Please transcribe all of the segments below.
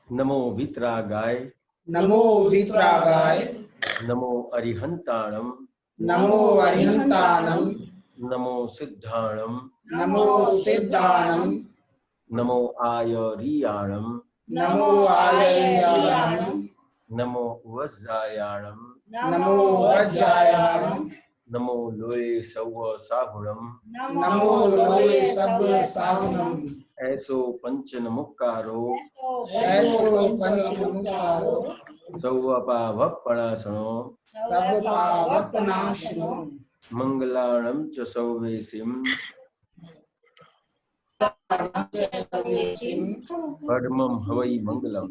नमो वितरागाय नमो वितरागाय नमो अरिहंताणम नमो अरिहंताणम नमो सिद्धाणम नमो सिद्धाणम नमो आयरियाणम नमो आयर्याणम नमो वज्रायाणम नमो वज्रायाणम नमो लोये सव साहुणम नमो लोये सब साहुनम ऐसो पंचनमुक्कारो ऐसो पंचमुखारो सौवपावपणासनो सब पावकनाशनो मंगलाणं च सौवेसिं परमं हवै मंगलम्।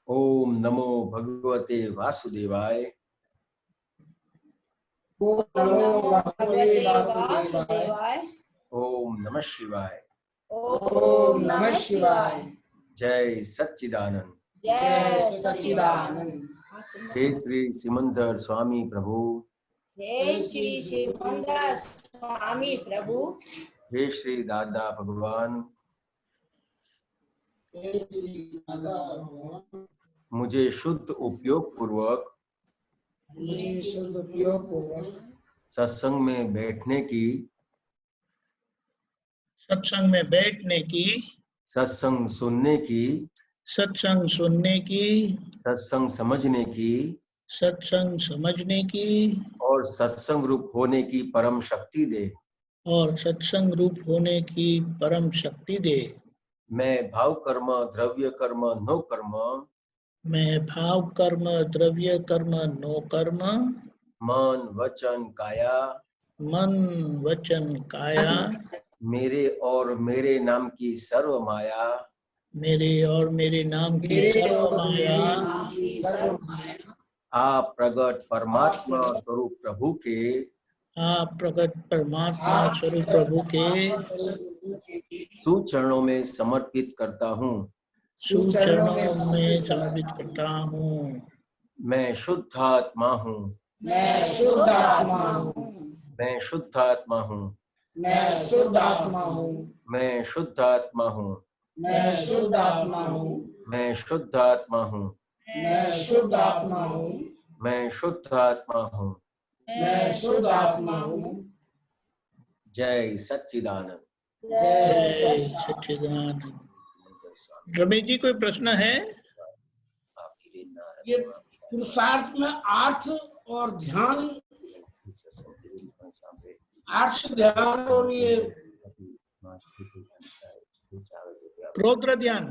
ओम नमो भगवते वासुदेवाय नमो भगवते वासुदेवाय ओम नमः शिवाय ओम नमः शिवाय जय सच्चिदानंद जय सच्चिदानंद हे श्री सिमंदर स्वामी प्रभु हे श्री सिमंदर स्वामी प्रभु हे श्री दादा भगवान मुझे शुद्ध उपयोग पूर्वक मुझे शुद्ध उपयोग पूर्वक सत्संग में बैठने की सत्संग में बैठने की सत्संग सुनने की सत्संग सुनने की सत्संग समझने की सत्संग समझने की और सत्संग रूप होने की परम शक्ति दे। और सत्संग रूप होने की परम शक्ति दे। मैं भाव कर्म द्रव्य कर्म नो कर्म मैं भाव कर्म द्रव्य कर्म नो कर्म मन वचन काया मन वचन काया मेरे और मेरे नाम की सर्व माया मेरे और मेरे नाम की सर्व माया सर्व माया आप प्रगट परमात्मा स्वरूप प्रभु के आप प्रकट परमात्मा स्वरूप प्रभु के सुचरणों में समर्पित करता हूँ। सुचरणों में समर्पित करता हूँ। मैं शुद्ध आत्मा हूँ। मैं शुद्ध आत्मा हूँ। मैं शुद्ध आत्मा हूँ। मैं शुद्ध आत्मा हूँ। मैं शुद्ध आत्मा हूँ। मैं शुद्ध आत्मा हूँ। मैं शुद्ध आत्मा हूँ। मैं शुद्ध आत्मा हूँ। मैं शुद्ध आत्मा हूँ। मैं शुद्ध आत्मा हूँ। जय सच्चिदानंद जय सच्चिदानंद। रमेश जी कोई प्रश्न है? ये पुरुषार्थ में अर्थ और ध्यान, अर्थ ध्यान और ये रौद्र ध्यान।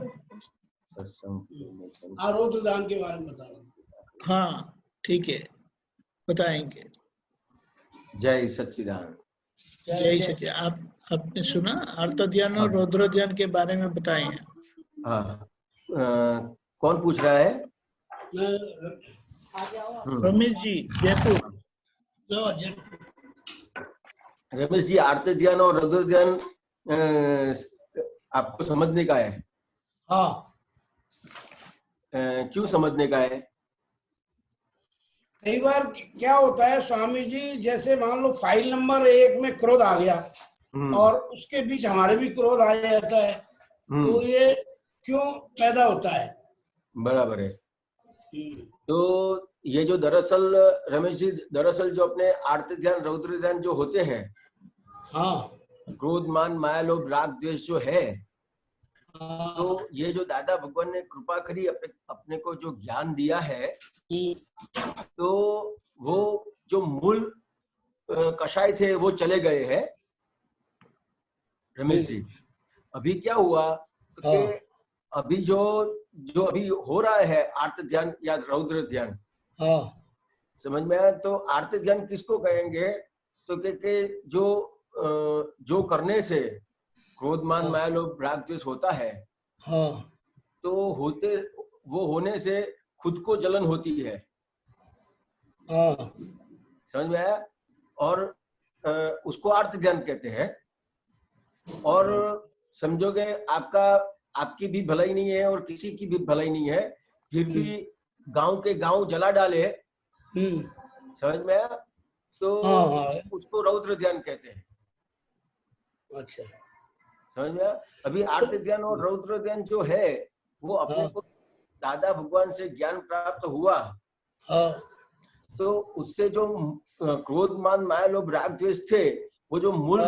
आरोग्य ध्यान के बारे में बता रहा हूँ। हाँ ठीक है, बताएंगे। जय सच्चिदानंद। जय सच्चिदानंद। आपने सुना अर्थ ध्यान और रौद्र ध्यान के बारे में बताए हैं। हाँ, कौन पूछ रहा है? रमेश जी जयपुर। रमेश जी, आरती ध्यान और रौद्र ध्यान आपको समझने का है? हाँ। क्यों समझने का है? कई बार क्या होता है स्वामी जी, जैसे मान लो फाइल नंबर 1 में क्रोध आ गया और उसके बीच हमारे भी क्रोध आ जाता है, तो ये क्यों पैदा होता है? बराबर है। तो ये जो दरअसल रमेश जी, दरअसल जो अपने आरती ध्यान रौद्र ध्यान जो होते हैं, हाँ, क्रोध मान माया लोभ राग द्वेष जो है, तो ये जो दादा भगवान ने कृपा करी अपने को जो ज्ञान दिया है, तो वो जो मूल कषाय थे वो चले गए हैं रमेश जी। अभी क्या हुआ कि अभी जो अभी हो रहा है आर्त ध्यान या रौद्र ध्यान, समझ में आया? तो आर्त ध्यान किसको कहेंगे? तो कि जो करने से क्रोध मान माया लोभ राग द्वेष होता है, तो वो होने से खुद को जलन होती है। समझ में आया? और उसको आर्त ध्यान कहते हैं। और समझोगे आपकी भी भलाई नहीं है और किसी की भी भलाई नहीं है, फिर भी गांव के गांव जला डाले, समझ में आया? तो उसको रौद्र ध्यान कहते हैं। अच्छा। समझ में आया? अभी आर्त ध्यान और रौद्र ध्यान जो है वो अपने को दादा भगवान से ज्ञान प्राप्त हुआ, तो उससे जो क्रोध मान माया लोभ राग द्वेष थे, वो जो मूल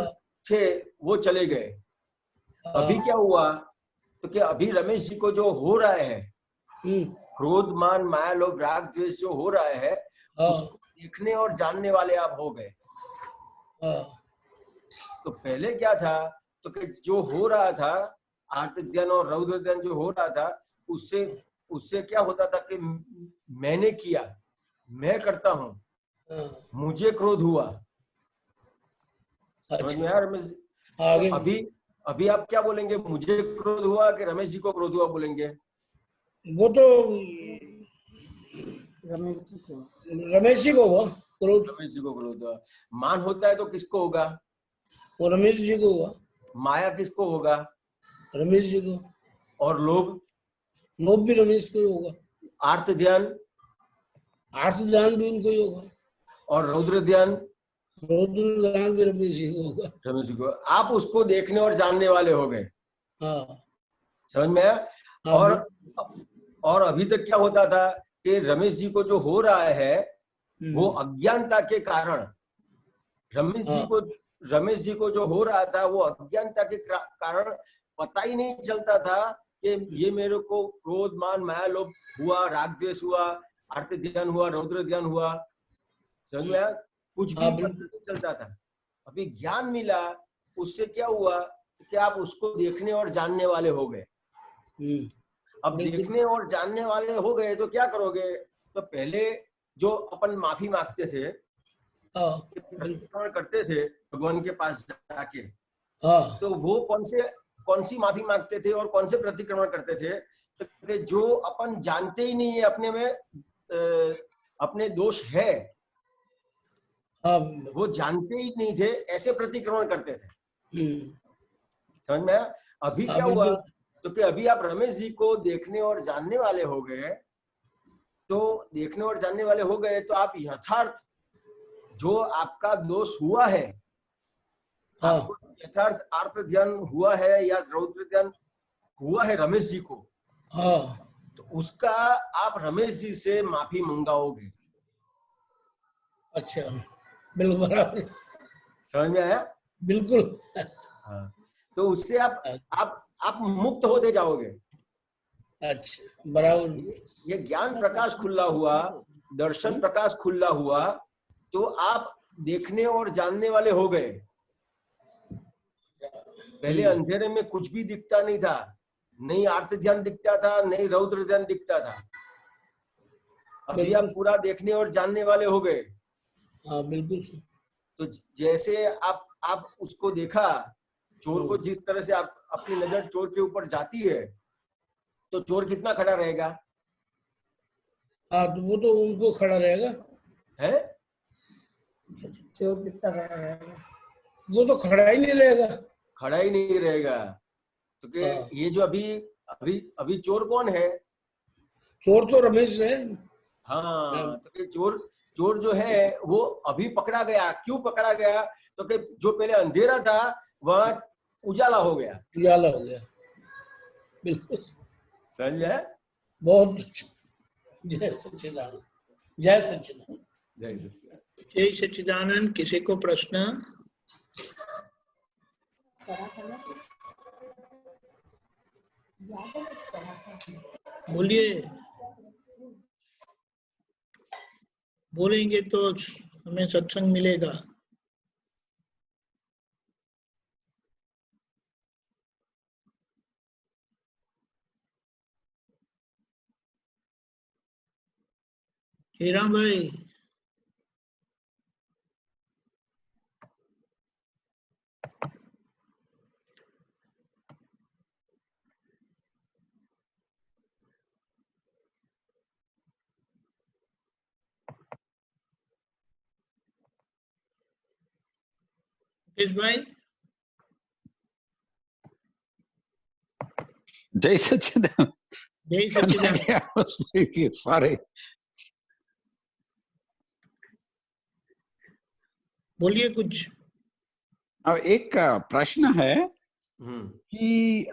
थे वो चले गए। अभी क्या हुआ, तो क्या अभी रमेश जी को जो हो रहा है क्रोध मान माया लोभ राग द्वेष जो हो रहा है, उसको देखने और जानने वाले आप हो गए। तो पहले क्या था, तो कि जो हो रहा था आर्त ध्यान और रौद्र ध्यान जो हो रहा था, उससे क्या होता था कि मैंने किया, मैं करता हूं, मुझे क्रोध हुआ। समझ में आया रमेश? तो अभी आप क्या बोलेंगे, मुझे क्रोध हुआ कि रमेश जी को क्रोध हुआ बोलेंगे? वो तो रमेश जी को हुआ क्रोध। रमेश जी को क्रोध हुआ। मान होता है तो किसको होगा? वो रमेश जी को हुआ। माया किसको होगा? रमेश जी को। और लोभ? लोभ भी रमेश को ही होगा। आर्त ध्यान? आर्त ध्यान भी उनको ही होगा। और रौद्र ध्यान? रौद्र ध्यान भी रमेश जी को होगा। रमेश जी को। आप उसको देखने और जानने वाले हो गए। हाँ, समझ में आया? और अभी तक क्या होता था कि रमेश जी को जो हो रहा है वो अज्ञानता के कारण, रमेश जी को जो हो रहा था वो अज्ञानता के कारण पता ही नहीं चलता था कि ये मेरे को क्रोध मान माया लोभ हुआ, राग द्वेष हुआ, आर्त ध्यान हुआ, रौद्र ध्यान हुआ। समझ में आया? कुछ भी पता नहीं चलता था। अभी ज्ञान मिला, उससे क्या हुआ कि आप उसको देखने और जानने वाले हो गए। अब देखने और जानने वाले हो गए तो क्या करोगे? तो पहले जो अपन माफी मांगते थे, प्रतिक्रमण करते थे भगवान के पास जाके, तो वो कौन सी माफी मांगते थे और कौन से प्रतिक्रमण करते थे? तो जो अपन जानते ही नहीं है अपने में अपने दोष है, वो जानते ही नहीं थे, ऐसे प्रतिक्रमण करते थे। समझ में आया? अभी क्या हुआ, तो कि अभी आप रमेश जी को देखने और जानने वाले हो गए, तो देखने और जानने वाले हो गए तो आप यथार्थ जो आपका दोष हुआ है, आपको यथार्थ आर्त ध्यान हुआ है या रौद्र ध्यान हुआ है रमेश जी को, तो उसका आप रमेश जी से माफी मंगाओगे। अच्छा, बिल्कुल बराबर। समझ में आया? बिल्कुल। हाँ, तो उससे आप मुक्त होते जाओगे। अच्छा, बराबर। ये ज्ञान प्रकाश खुला हुआ, दर्शन प्रकाश खुला हुआ, तो आप देखने और जानने वाले हो गए। पहले अंधेरे में कुछ भी दिखता नहीं था, नहीं आर्त ध्यान दिखता था, नहीं रौद्र ध्यान दिखता था। अभी आप पूरा देखने और जानने वाले हो गए। हाँ, बिल्कुल। तो जैसे आप उसको देखा, चोर को जिस तरह से आप अपनी नजर चोर के ऊपर जाती है, तो चोर कितना खड़ा रहेगा? हाँ, तो वो तो उनको खड़ा रहेगा है। चोर कितना खड़ा रहेगा? वो तो खड़ा ही नहीं रहेगा। खड़ा ही नहीं रहेगा। तो कि ये जो अभी चोर कौन है? चोर तो रमेश है। हाँ, तो चोर जो है वो अभी पकड़ा गया। क्यों पकड़ा गया? तो कि जो पहले अंधेरा था वहां उजाला हो गया। उजाला हो गया, बिल्कुल। समझ है? बहुत। जय सच्चिदानंद। जय सच्चिदानंद। जय सच्चिदानंद। जय सच्चिदानंद। किसी को प्रश्न? बोलिए। बोलेंगे तो हमें सत्संग मिलेगा। हीरा भाई, मुकेश भाई। जय सच्चिदानंद। जय सच्चिदानंद। सॉरी, बोलिए कुछ। अब एक प्रश्न है कि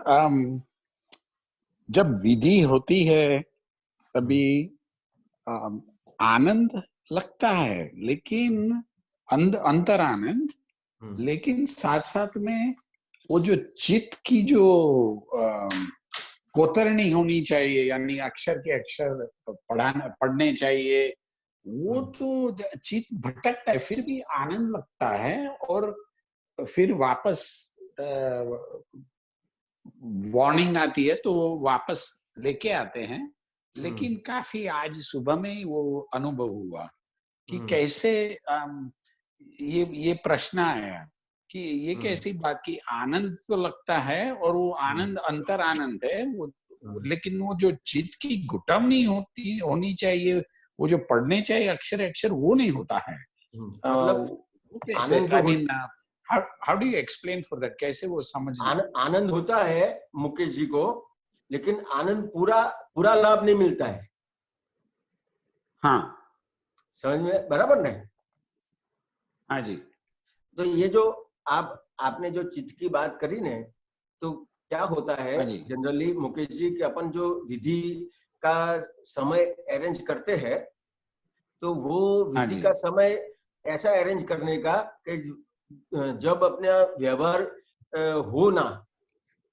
जब विधि होती है तभी आनंद लगता है, लेकिन अंतर आनंद, लेकिन साथ साथ में वो जो चित्त की जो कोतरणी होनी चाहिए, यानी अक्षर के अक्षर पढ़ने चाहिए, वो तो चित्त भटकता है, फिर भी आनंद लगता है। और फिर वापस वार्निंग आती है तो वापस लेके आते हैं। लेकिन काफी आज सुबह में ही वो अनुभव हुआ कि कैसे ये प्रश्न आया कि ये कैसी बात की आनंद तो लगता है और वो आनंद अंतर आनंद है वो, लेकिन वो जो चित्त की घुटमनी होनी चाहिए, वो जो पढ़ने चाहिए अक्षर अक्षर, वो नहीं होता है। मतलब Anand I mean how do you explain for that, कैसे वो समझ आनंद होता है मुकेश जी को, लेकिन आनंद पूरा लाभ नहीं मिलता है। हाँ, समझ में बराबर नहीं? हाँ जी। तो ये जो आपने जो चित्त की बात करी ने, तो क्या होता है जनरली मुकेश जी कि अपन जो विधि का समय अरेंज करते हैं, तो वो विधि का समय ऐसा अरेंज करने का कि जब अपना व्यवहार हो ना,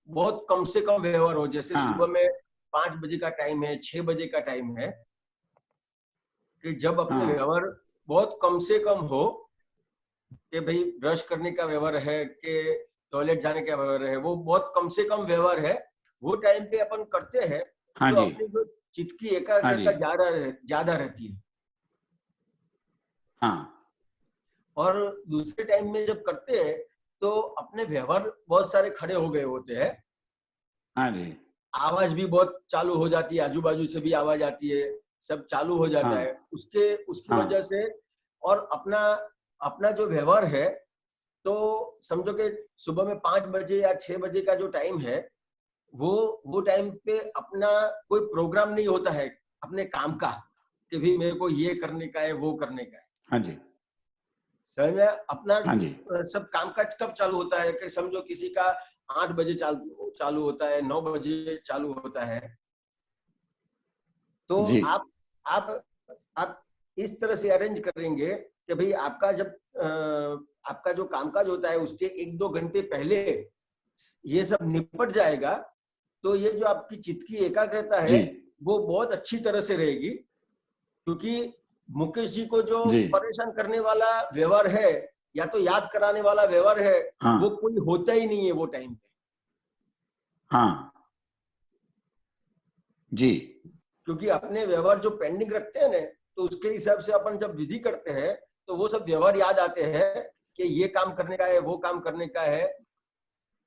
बहुत कम से कम व्यवहार हो। जैसे सुबह में 5 बजे का टाइम है, 6 बजे का टाइम है, कि जब अपने व्यवहार बहुत कम से कम हो, कि भाई ब्रश करने का व्यवहार है, कि टॉयलेट जाने का व्यवहार है, वो बहुत कम से कम व्यवहार है, वो टाइम पे अपन करते हैं, तो अपनी जो चित्त की एकाग्रता ज्यादा रहती है। हाँ। और दूसरे टाइम में जब करते हैं तो अपने व्यवहार बहुत सारे खड़े हो गए होते हैं। हाँ जी। आवाज भी बहुत चालू हो जाती है, आजू बाजू से भी आवाज आती है, सब चालू हो जाता है उसकी वजह से। और अपना जो व्यवहार है, तो समझो कि सुबह में 5 बजे या 6 बजे का जो टाइम है, वो टाइम पे अपना कोई प्रोग्राम नहीं होता है अपने काम का, कि भी मेरे को ये करने का है, वो करने का है। हाँ जी। समझ में? अपना सब कामकाज कब चालू होता है कि समझो किसी का 8 बजे चालू होता है, 9 बजे चालू होता है। तो आप इस तरह से अरेंज करेंगे कि भाई आपका जब आपका जो कामकाज होता है उसके 1-2 घंटे पहले ये सब निपट जाएगा, तो ये जो आपकी चित्त की एकाग्रता है वो बहुत अच्छी तरह से रहेगी। क्योंकि मुकेश जी को जो परेशान करने वाला व्यवहार है या तो याद कराने वाला व्यवहार है, वो कोई होता ही नहीं है वो टाइम पे। हाँ जी। क्योंकि अपने व्यवहार जो पेंडिंग रखते हैं ना, तो उसके हिसाब से अपन जब विधि करते हैं तो वो सब व्यवहार याद आते हैं कि ये काम करने का है, वो काम करने का है,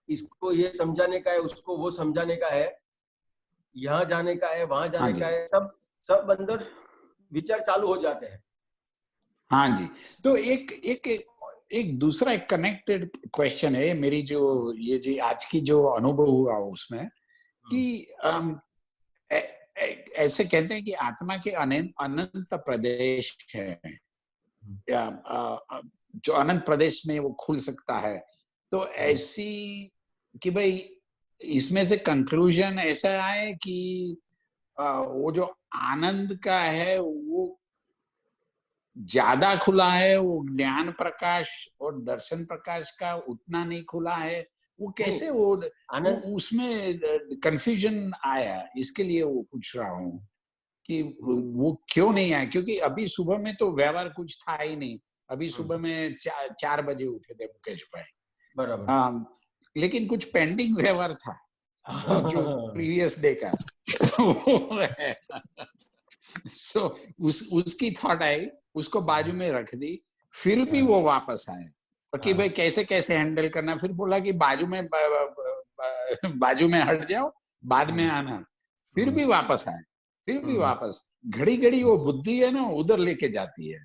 इसको ये समझाने का है, उसको वो समझाने का है, यहाँ जाने का है, वहां जाने का है, सब अंदर विचार चालू हो जाते हैं। हाँ जी। तो एक दूसरा एक कनेक्टेड क्वेश्चन है मेरी, जो ये जो आज की जो अनुभव हुआ उसमें कि ऐसे कहते हैं कि आत्मा के अनंत प्रदेश है, या जो अनंत प्रदेश में वो खुल सकता है। तो ऐसी कि भाई इसमें से कंक्लूजन ऐसा है कि वो जो आनंद का है वो ज्यादा खुला है, वो ज्ञान प्रकाश और दर्शन प्रकाश का उतना नहीं खुला है। वो कैसे वो उसमें कंफ्यूजन आया, इसके लिए वो पूछ रहा हूँ कि वो क्यों नहीं आया। क्योंकि अभी सुबह में तो व्यवहार कुछ था ही नहीं। अभी सुबह में 4 बजे उठे थे मुकेश भाई, बराबर। लेकिन कुछ पेंडिंग व्यवहार था जो प्रीवियस डे का। सो उसकी थॉट आई, उसको बाजू में रख दी, फिर भी वो वापस आए कि भाई कैसे कैसे हैंडल करना। फिर बोला कि बाजू में हट जाओ, बाद में आना। फिर भी वापस आए, फिर भी वापस। घड़ी घड़ी वो बुद्धि है ना, उधर लेके जाती है।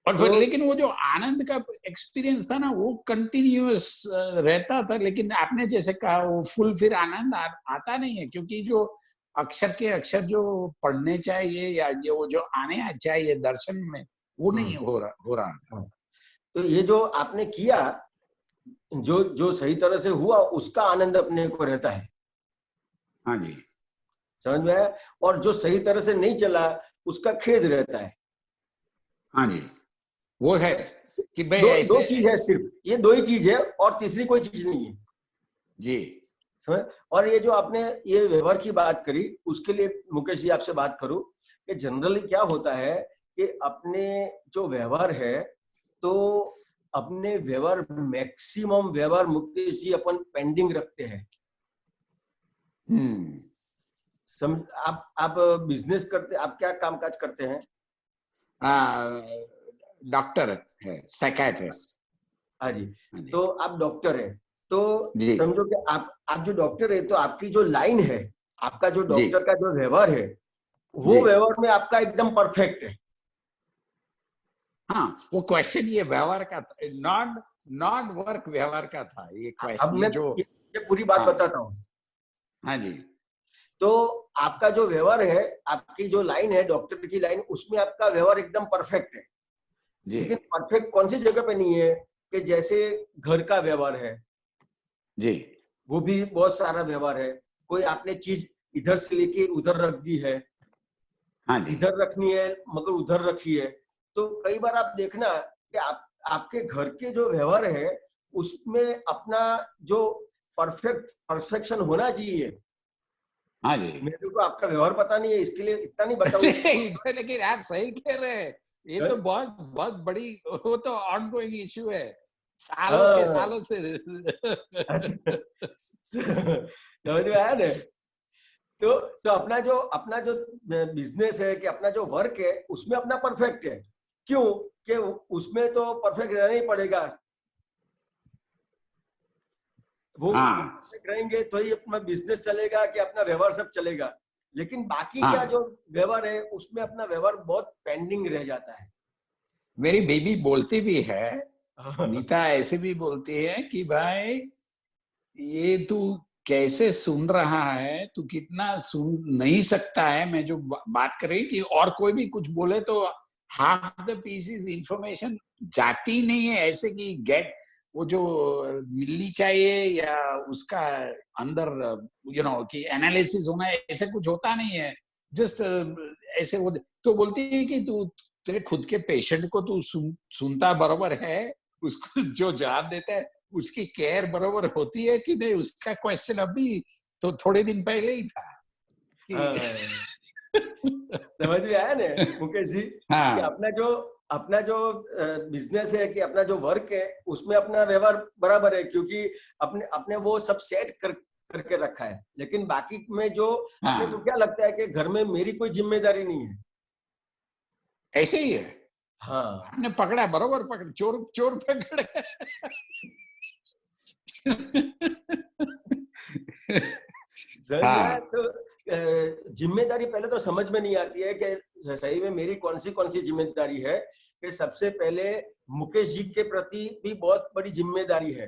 और फिर लेकिन वो जो आनंद का एक्सपीरियंस था ना, वो कंटिन्यूअस रहता था। लेकिन आपने जैसे कहा वो फुल फिर आनंद आता नहीं है, क्योंकि जो अक्षर के अक्षर जो पढ़ने चाहिए या जो आने चाहिए दर्शन में, वो नहीं हो रहा। तो ये जो आपने किया, जो जो सही तरह से हुआ उसका आनंद अपने को रहता है। हाँ जी, समझ में आया? और जो सही तरह से नहीं चला उसका खेद रहता है। हाँ जी, वो है कि भाई दो ऐसे दो चीज है, सिर्फ ये दो ही चीज है और तीसरी कोई चीज नहीं है। जी। समझ? और ये जो आपने ये व्यवहार की बात करी, उसके लिए मुकेश जी आपसे बात करूं कि जनरली क्या होता है कि अपने जो व्यवहार है, तो अपने व्यवहार मैक्सिमम व्यवहार मुकेश जी अपन पेंडिंग रखते हैं। आप बिजनेस करते, आप क्या कामकाज करते हैं? डॉक्टर है, साइकियाट्रिस्ट। हाँ जी। हाँ जी, तो आप डॉक्टर हैं, तो जी समझो कि आप जो डॉक्टर है, तो आपकी जो लाइन है, आपका जो जी डॉक्टर का जो व्यवहार है, वो जी। व्यवहार में आपका एकदम परफेक्ट है। हाँ, वो क्वेश्चन ये व्यवहार का था, नॉट नॉट वर्क, व्यवहार का था ये अब क्वेश्चन, मैं ये जो। ये पूरी बात हाँ बताता हूँ। हाँ जी, तो आपका जो व्यवहार है, आपकी जो लाइन है डॉक्टर की लाइन, उसमें आपका व्यवहार एकदम परफेक्ट है। जी लेकिन परफेक्ट कौन सी जगह पे नहीं है? कि जैसे घर का व्यवहार है, जी। वो भी बहुत सारा व्यवहार है। कोई आपने चीज इधर से लेके उधर रख दी है, हाँ जी, इधर रखनी है मगर उधर रखी है। तो कई बार आप देखना कि आपके घर के जो व्यवहार है, उसमें अपना जो परफेक्शन होना चाहिए। हाँ जी। मेरे को आपका व्यवहार पता नहीं है, इसके लिए इतना नहीं बताऊं। लेकिन आप सही कह रहे हैं, ये तो बहुत बहुत बड़ी, वो तो ऑनगोइंग इश्यू है, सालों के हाँ, सालों से। समझ में आया ना? तो अपना जो बिजनेस है, कि अपना जो वर्क है, उसमें अपना परफेक्ट है। क्यों? कि उसमें तो परफेक्ट रहना ही पड़ेगा। वो हाँ परफेक्ट रहेंगे तो ही अपना बिजनेस चलेगा, कि अपना व्यवहार सब चलेगा। लेकिन बाकी का हाँ, जो व्यवहार है, उसमें अपना व्यवहार बहुत पेंडिंग रह जाता है। मेरी बेबी बोलती भी है, नीता ऐसे भी बोलती है कि भाई ये तू कैसे सुन रहा है, तू कितना सुन नहीं सकता है, मैं जो बात कर रही कि और कोई भी कुछ बोले तो हाफ द पीसेस इंफॉर्मेशन जाती नहीं है, ऐसे कि गेट वो जो मिलनी चाहिए या उसका अंदर कि एनालिसिस होना है, ऐसे कुछ होता नहीं है। जस्ट ऐसे वो तो बोलती है कि तू तेरे खुद के पेशेंट को तू सुनता बरोबर है, उसको जो जवाब देता है उसकी केयर बरोबर होती है कि नहीं, उसका क्वेश्चन अभी तो थोड़े दिन पहले ही था कि समझ में आया ना मुकेश जी? कि हाँ अपना जो बिजनेस है, कि अपना जो वर्क है, उसमें अपना व्यवहार बराबर है, क्योंकि अपने अपने वो सब सेट करके रखा है। लेकिन बाकी में जो अपने को हाँ, क्या लगता है कि घर में मेरी कोई जिम्मेदारी नहीं है। ऐसे ही है। हाँ। आपने पकड़ा, बरोबर पकड़, चोर चोर पकड़। समझ में आया? हाँ तो जिम्मेदारी पहले तो समझ में नहीं आती है कि सही में मेरी कौन सी जिम्मेदारी है। कि सबसे पहले मुकेश जी के प्रति भी बहुत बड़ी जिम्मेदारी है।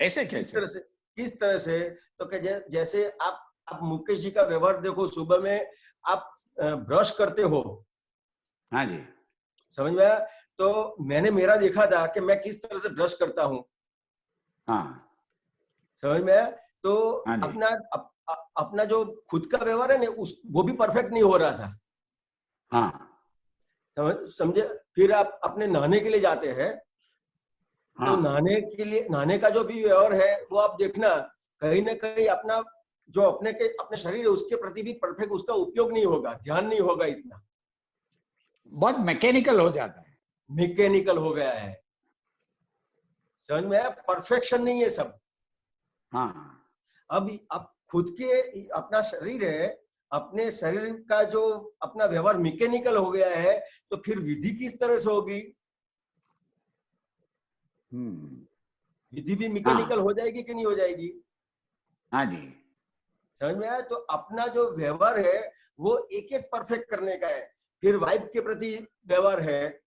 ऐसे किस कैसे? तरह से? किस तरह से? तो कि जैसे आप मुकेश जी का व्यवहार देखो, सुबह में आप ब्रश करते हो। हाँ जी, समझ में आया? तो मैंने मेरा देखा था कि मैं किस तरह से ब्रश करता हूँ। हाँ समझ में आया? तो हाँ जी, अपना जो खुद का व्यवहार है ना, वो भी परफेक्ट नहीं हो रहा था। हाँ समझे? फिर आप अपने नहाने के लिए जाते हैं, तो हाँ नहाने का जो भी व्यवहार है, वो आप देखना कहीं ना कहीं अपना जो अपने शरीर है, उसके प्रति भी परफेक्ट उसका उपयोग नहीं होगा, ध्यान नहीं होगा इतना। बहुत मैकेनिकल हो जाता है। मैकेनिकल हो गया है। समझ में आया? परफेक्शन नहीं है सब। हाँ अब खुद के अपना शरीर है, अपने शरीर का जो अपना व्यवहार मैकेनिकल हो गया है, तो फिर विधि किस तरह से होगी? विधि भी मैकेनिकल हाँ हो जाएगी कि नहीं हो जाएगी? हाँ जी, समझ में आया? तो अपना जो व्यवहार है, वो एक एक परफेक्ट करने का है। फिर वाइफ के प्रति व्यवहार है,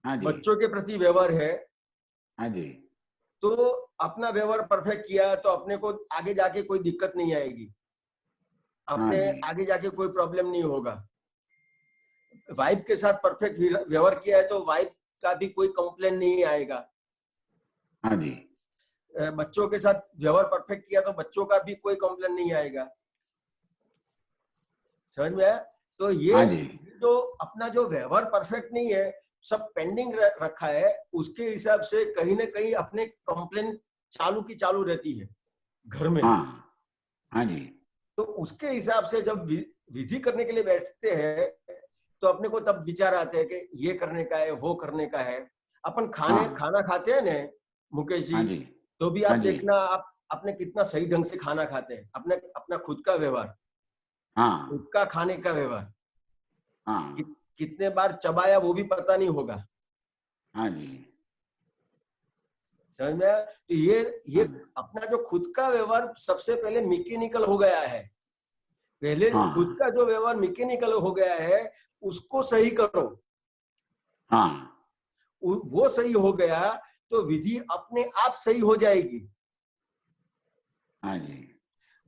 हाँ जी, बच्चों के प्रति व्यवहार है। हाँ जी, तो अपना व्यवहार परफेक्ट किया तो अपने को आगे जाके कोई दिक्कत नहीं आएगी, हाँ अपने जी, आगे जाके कोई प्रॉब्लम नहीं होगा। वाइफ के साथ परफेक्ट व्यवहार किया है तो वाइफ का भी कोई कंप्लेन नहीं आएगा। हाँ जी, बच्चों के साथ व्यवहार परफेक्ट किया तो बच्चों का भी कोई कंप्लेन नहीं आएगा। समझ में आया? तो ये हाँ जी, जो अपना जो व्यवहार परफेक्ट नहीं है, सब पेंडिंग रखा है, उसके हिसाब से कहीं ना कहीं अपने कंप्लेन चालू की चालू रहती है घर में। हाँ, हाँ जी, तो उसके हिसाब से जब विधि करने के लिए बैठते हैं तो अपने को तब विचार आते हैं कि ये करने का है, वो करने का है। अपन हाँ, खाना खाते हैं ना मुकेश हाँ जी, जी, तो भी हाँ आप जी, देखना आप अपने कितना सही ढंग से खाना खाते हैं, अपने अपना खुद का व्यवहार, हाँ, खुद का खाने का व्यवहार हाँ, कितने बार चबाया वो भी पता नहीं होगा। हाँ जी, समझ में आया? तो ये हाँ, अपना जो खुद का व्यवहार सबसे पहले मैकेनिकल हो गया है। पहले खुद हाँ, का जो व्यवहार मैकेनिकल हो गया है उसको सही करो। हाँ, वो सही हो गया तो विधि अपने आप सही हो जाएगी। हाँ जी,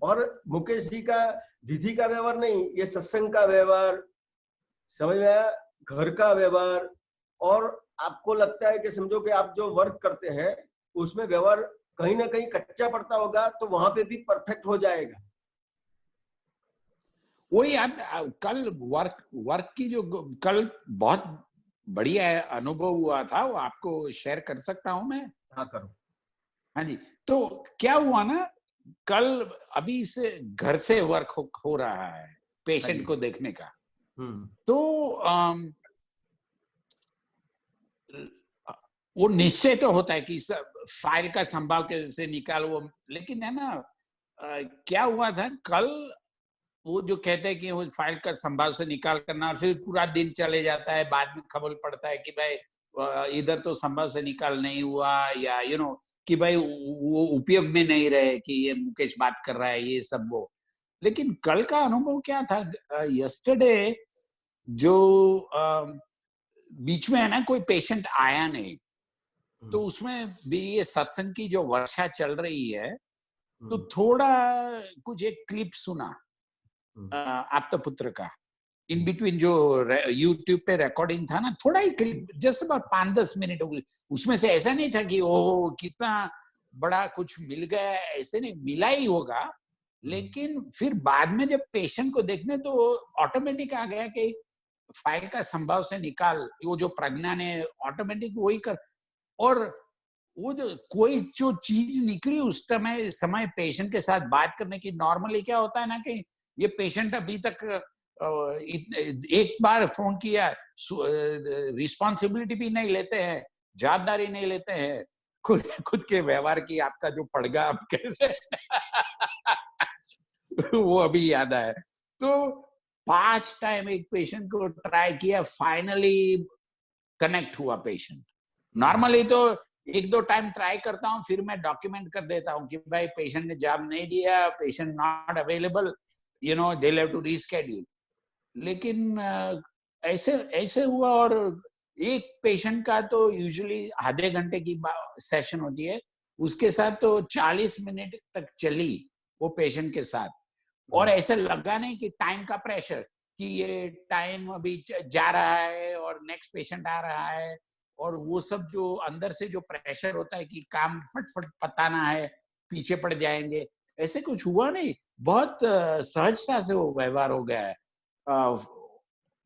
और मुकेश जी का विधि का व्यवहार नहीं, ये सत्संग का व्यवहार, समझ में आया, घर का व्यवहार। और आपको लगता है कि समझो कि आप जो वर्क करते हैं उसमें व्यवहार कहीं ना कहीं कच्चा पड़ता होगा तो वहां पे भी परफेक्ट हो जाएगा। वही आप कल वर्क की जो कल बहुत बढ़िया अनुभव हुआ था, वो आपको शेयर कर सकता हूं मैं? हाँ करो। हाँ जी। तो क्या हुआ ना, कल अभी से घर से वर्क हो रहा है हाँ पेशेंट जी। को देखने का। हम्म। तो वो निश्चय तो होता है कि फाइल का संभाव कैसे निकालो वो, लेकिन है ना क्या हुआ था कल, वो जो कहते हैं कि वो फाइल का संभाव से निकाल करना और फिर पूरा दिन चले जाता है, बाद में खबर पड़ता है कि भाई इधर तो संभाव से निकाल नहीं हुआ, या कि भाई वो उपयोग में नहीं रहे कि ये मुकेश बात कर रहा है ये सब वो। लेकिन कल का अनुभव क्या था, यस्टरडे जो बीच में है ना कोई पेशेंट आया नहीं, तो उसमें भी ये सत्संग की जो वर्षा चल रही है, तो थोड़ा कुछ एक क्लिप सुना आप्तपुत्र का, इन बिटवीन जो यूट्यूब पे रिकॉर्डिंग था ना, थोड़ा ही क्लिप, जस्ट अबाउट 5-10 मिनट हो गई। उसमें से ऐसा नहीं था कि ओह कितना बड़ा कुछ मिल गया, ऐसे नहीं, मिला ही होगा। लेकिन फिर बाद में जब पेशेंट को देखने तो ऑटोमेटिक आ गया कि फाइल का संभाव से निकाल, वो जो प्रज्ञा ने ऑटोमेटिक वही कर, और वो जो कोई जो चीज निकली उस समय पेशेंट के साथ बात करने की। नॉर्मली क्या होता है ना कि ये पेशेंट अभी तक एक बार फोन किया, रिस्पॉन्सिबिलिटी भी नहीं लेते हैं, जवाबदारी नहीं लेते हैं खुद के व्यवहार की। आपका जो पड़गा आप कह रहे वो अभी याद आया। तो 5 टाइम एक पेशेंट को ट्राई किया, फाइनली कनेक्ट हुआ पेशेंट। नॉर्मली तो 1-2 टाइम ट्राई करता हूँ, फिर मैं डॉक्यूमेंट कर देता हूँ कि भाई पेशेंट ने जवाब नहीं दिया, patient not available, they have to reschedule. लेकिन ऐसे ऐसे हुआ, और एक पेशेंट का तो यूजुअली आधे घंटे की सेशन होती है, उसके साथ तो 40 मिनट तक चली वो पेशेंट के साथ। और ऐसे लगा नहीं कि टाइम का प्रेशर, कि ये टाइम अभी जा रहा है और नेक्स्ट पेशेंट आ रहा है, और वो सब जो अंदर से जो प्रेशर होता है कि काम फटफट पताना है, पीछे पड़ जाएंगे, ऐसे कुछ हुआ नहीं। बहुत सहजता से वो व्यवहार हो गया है।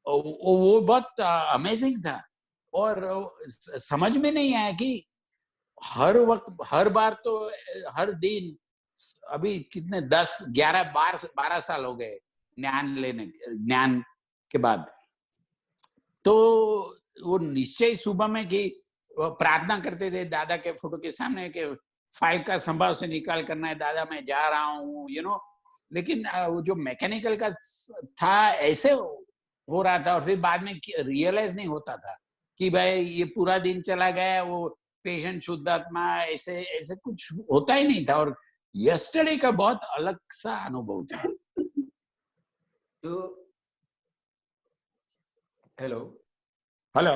वो बहुत अमेजिंग था। और समझ में नहीं आया कि हर वक्त, हर बार तो, हर दिन, अभी कितने 10-11-12 साल हो गए ज्ञान के बाद। तो वो निश्चय सुबह में कि प्रार्थना करते थे दादा के फोटो के सामने कि फाइल का संभाव से निकाल करना है दादा, मैं जा रहा हूँ, लेकिन वो जो मैकेनिकल का था ऐसे हो रहा था, और फिर बाद में रियलाइज नहीं होता था कि भाई ये पूरा दिन चला गया, वो पेशेंट शुद्धात्मा, ऐसे ऐसे कुछ होता ही नहीं था। और यस्टरडे का बहुत अलग सा अनुभव था। तो हेलो हेलो,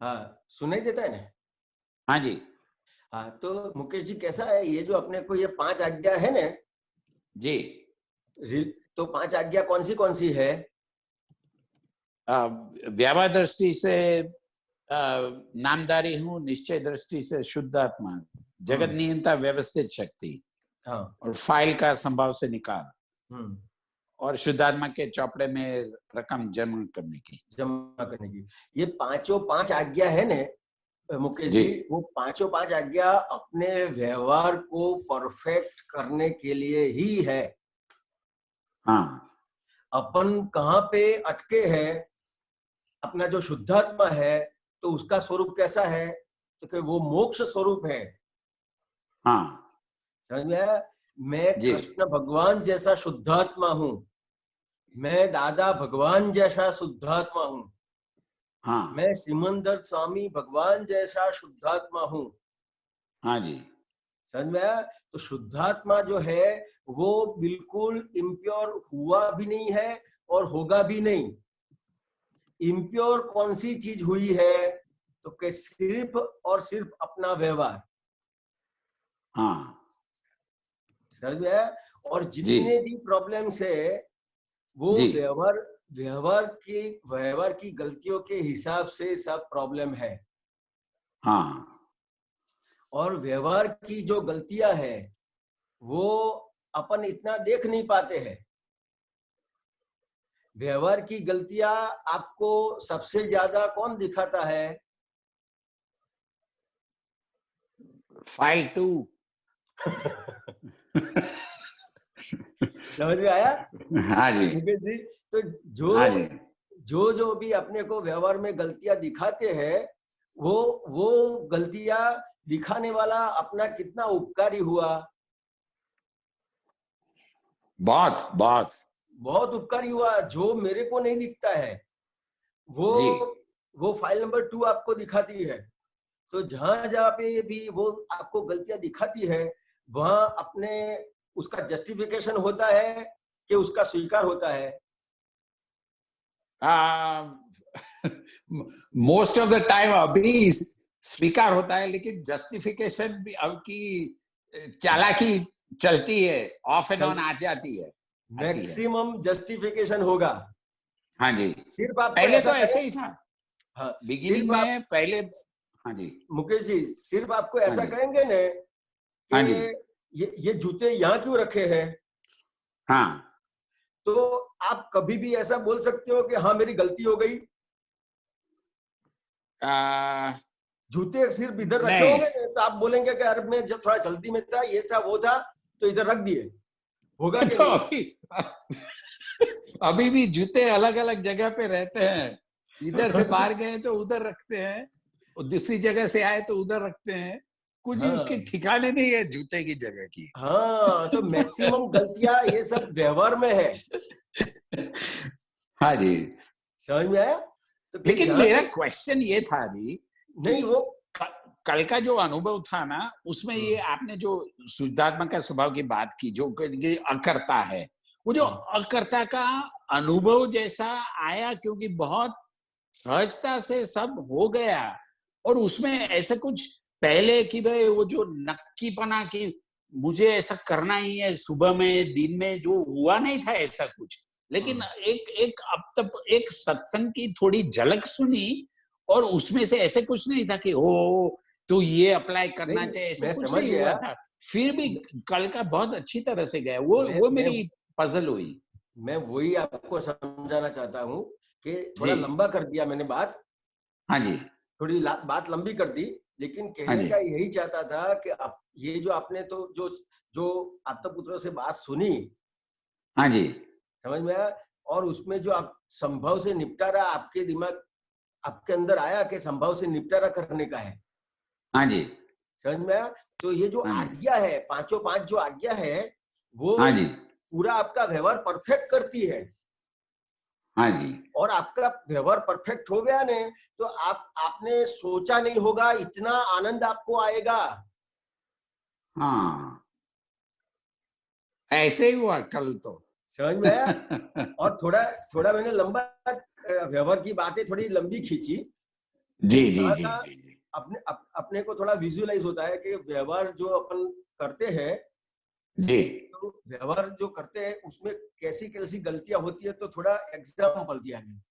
हाँ सुनाई देता है ना? हाँ जी, हाँ तो मुकेश जी कैसा है ये जो अपने को ये 5 आज्ञा है ना जी। तो 5 आज्ञा कौन सी है? व्यवहार दृष्टि से नामधारी हूँ, निश्चय दृष्टि से शुद्ध आत्मा, जगत नियंता व्यवस्थित शक्ति, और फाइल का संभाव से निकाल, और शुद्धात्मा के चौपड़े में रकम जमा करने की। ये पांचों पांच आज्ञा है ने मुकेश जी, वो पांचों पांच आज्ञा अपने व्यवहार को परफेक्ट करने के लिए ही है। हाँ, अपन कहाँ पे अटके हैं, अपना जो शुद्धात्मा है तो उसका स्वरूप कैसा है, तो कि वो मोक्ष स्वरूप है। हाँ, समझ में आया? मैं कृष्ण भगवान जैसा शुद्धात्मा हूँ, मैं दादा भगवान जैसा शुद्धात्मा हूँ, हाँ, मैं सिमंदर स्वामी भगवान जैसा शुद्धात्मा हूँ। हाँ जी, समझ में आया? तो शुद्धात्मा जो है वो बिल्कुल इम्प्योर हुआ भी नहीं है और होगा भी नहीं। इम्प्योर कौन सी चीज हुई है, तो कि सिर्फ और सिर्फ अपना व्यवहार। हाँ, समझ में आया? और जितने भी प्रॉब्लम्स है वो व्यवहार की गलतियों के हिसाब से सब प्रॉब्लम है। हाँ, और व्यवहार की जो गलतियां है वो अपन इतना देख नहीं पाते हैं। व्यवहार की गलतियां आपको सबसे ज्यादा कौन दिखाता है? फाइल 2। समझ में आया? हाँ जी, जी, तो जो भी अपने को व्यवहार में गलतियां दिखाते हैं, वो गलतियां दिखाने वाला अपना कितना उपकारी हुआ। बहुत बहुत बहुत उपकारी हुआ। जो मेरे को नहीं दिखता है वो फाइल नंबर 2 आपको दिखाती है। तो जहां पे भी वो आपको गलतियां दिखाती है, वहां अपने उसका जस्टिफिकेशन होता है कि उसका स्वीकार होता है। मोस्ट ऑफ द टाइम अभी स्वीकार होता है, लेकिन जस्टिफिकेशन भी अब की चालाकी चलती है, ऑफ एंड ऑन आ जाती है। मैक्सिमम जस्टिफिकेशन होगा। हाँ जी, सिर्फ आपको पहले तो ऐसे ही था। हाँ, बिगिनिंग में पहले। हाँ जी मुकेश जी, सिर्फ आपको ऐसा कहेंगे ने हाँ जी, ये जूते यहाँ क्यों रखे हैं, हाँ, तो आप कभी भी ऐसा बोल सकते हो कि हाँ मेरी गलती हो गई? जूते सिर्फ इधर रखे होंगे तो आप बोलेंगे कि अरे मैं जब थोड़ा जल्दी में था, ये था वो था, तो इधर रख दिए, होगा कि तो नहीं? अभी भी जूते अलग अलग जगह पे रहते हैं। इधर से बाहर गए तो उधर रखते हैं, और दूसरी जगह से आए तो उधर रखते हैं। कुछ उसके ठिकाने नहीं है जूते की जगह की। हाँ, तो मैक्सिमम गलतियां ये सब व्यवहार में है। हाँ जी, समझ में आया? तो लेकिन मेरा क्वेश्चन ये था अभी, नहीं वो कल का जो अनुभव था ना, उसमें ये आपने जो शुद्धात्मा का स्वभाव की बात की, जो अकर्ता है, वो जो अकर्ता का अनुभव जैसा आया, क्योंकि बहुत सहजता से सब हो गया, और उसमें ऐसा कुछ पहले कि भाई वो जो नक्कीपना की मुझे ऐसा करना ही है, सुबह में दिन में जो हुआ नहीं था ऐसा कुछ। लेकिन एक अब तक एक सत्संग की थोड़ी झलक सुनी, और उसमें से ऐसे कुछ नहीं था कि ओ तो ये अप्लाई करना चाहिए, ऐसा कुछ नहीं हुआ था। फिर भी कल का बहुत अच्छी तरह से गया, वो मेरी पजल हुई। मैं वही आपको समझाना चाहता हूँ कि थोड़ा लंबा कर दिया मैंने बात। हाँ जी, थोड़ी बात लंबी कर दी, लेकिन कहने का यही चाहता था कि ये जो आपने तो जो आत्मपुत्रों से बात सुनी, हाँ जी, समझ में आया, और उसमें जो आप संभव से निपटारा आपके दिमाग आपके अंदर आया कि संभव से निपटारा करने का है। हाँ जी, समझ में आया? तो ये जो आज्ञा है, पांचों पांच जो आज्ञा है, वो हाँ जी, पूरा आपका व्यवहार परफेक्ट करती है। हाँ जी, और आपका व्यवहार परफेक्ट हो गया ने, तो आपने सोचा नहीं होगा इतना आनंद आपको आएगा। हाँ, ऐसे ही हुआ कल तो। समझ में आया? और थोड़ा मैंने लंबा व्यवहार की बातें थोड़ी लंबी खींची। जी जी जी जी, अपने को थोड़ा विजुअलाइज होता है कि व्यवहार जो अपन करते हैं जी, तो व्यवहार जो करते हैं उसमें कैसी कैसी गलतियां होती है, तो थोड़ा एग्जाम्पल दिया गया।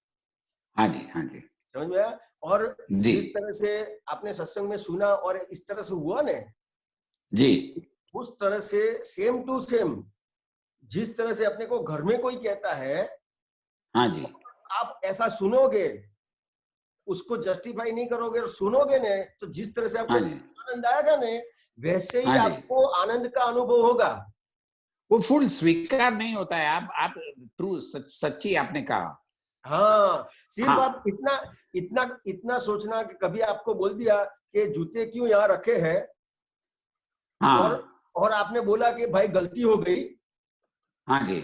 हाँ जी, हाँ जी, समझ में आया? और जी जिस तरह से आपने सत्संग में सुना और इस तरह से हुआ ने, जी उस तरह से सेम टू सेम जिस तरह से अपने को घर में कोई कहता है, हाँ जी आप ऐसा सुनोगे, उसको जस्टिफाई नहीं करोगे और सुनोगे ने, तो जिस तरह से आपको हाँ जी आनंद आएगा ने, वैसे ही हाँ जी। आपको आनंद का अनुभव होगा। वो फुल स्वीकार नहीं होता है। आप ट्रू सच्ची आपने कहा। हाँ, सिर्फ हाँ आप इतना इतना इतना सोचना कि कभी आपको बोल दिया कि जूते क्यों यहाँ रखे हैं, हाँ और आपने बोला कि भाई गलती हो गई, हाँ जी।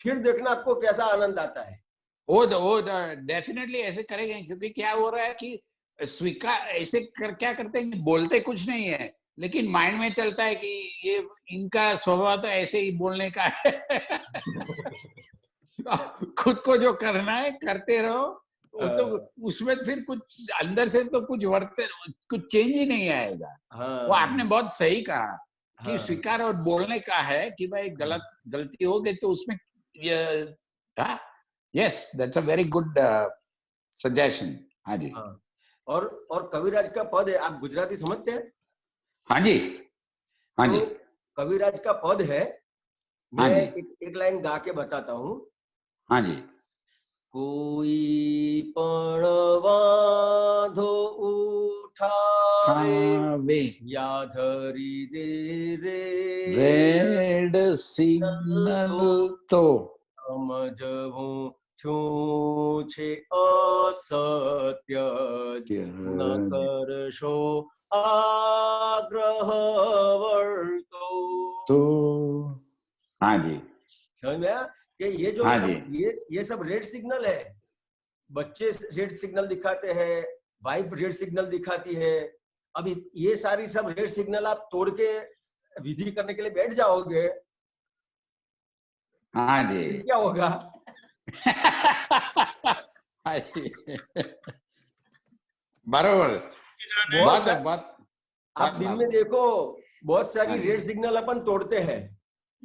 फिर देखना आपको कैसा आनंद आता है। वो डेफिनेटली ऐसे करेंगे, क्योंकि क्या हो रहा है कि स्वीकार ऐसे क्या करते हैं कि बोलते कुछ नहीं है, लेकिन माइंड में चलता है कि ये इनका स्वभाव तो ऐसे ही बोलने का है। खुद को जो करना है करते रहो, वो तो उसमें फिर कुछ अंदर से तो कुछ चेंज ही नहीं आएगा। वो आपने बहुत सही कहा कि स्वीकार और बोलने का है कि भाई गलती हो गई तो उसमें ये था। Yes, that's a very good suggestion. हाँ जी और कविराज का पद है, आप गुजराती समझते हैं? हाँ जी हाँ जी तो कविराज का पद है, हाँ मैं जी एक लाइन गा के बताता हूँ। हाँ जी। कोई पण वांधो उठावे, वे या धरी दे रे रेड सिग्नल तो समझવું થયું છે અસત્ય, ન કરશો आग्रह वर्तो। तो हाँ जी समझ में आया कि ये जो हाँ सब जी ये सब रेड सिग्नल है। बच्चे रेड सिग्नल दिखाते हैं, वाइफ रेड सिग्नल दिखाती है। अब ये सारी सब रेड सिग्नल आप तोड़ के विधि करने के लिए बैठ जाओगे, हाँ जी। क्या होगा? बराबर। बहुत आप दिन में देखो, बहुत सारी रेड सिग्नल अपन तोड़ते हैं।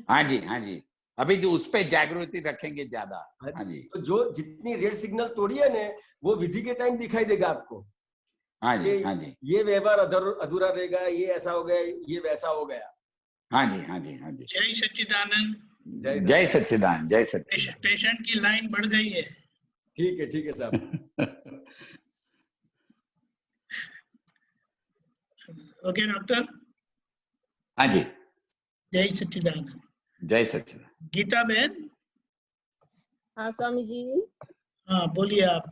हाँ जी हाँ जी। अभी तो उस पे जागृति रखेंगे ज्यादा। हाँ जी। तो जो जितनी रेड सिग्नल तोड़ी है ने, वो विधि के टाइम दिखाई देगा आपको। हाँ जी हाँ जी। ये व्यवहार अधूरा रहेगा, ये ऐसा हो गया, ये वैसा हो गया। हाँ जी हाँ जी हाँ जी। जय सच्चिदानंद। जय सच्चिदानंद। जय सच्चिदानंद। पेशेंट की लाइन बढ़ गई है। ठीक है साहब। Okay doctor. हाँ जी। जय सच्चिदानंद। जय सच्चिदानंद। गीता बहन। हाँ स्वामी जी। हाँ बोलिए आप।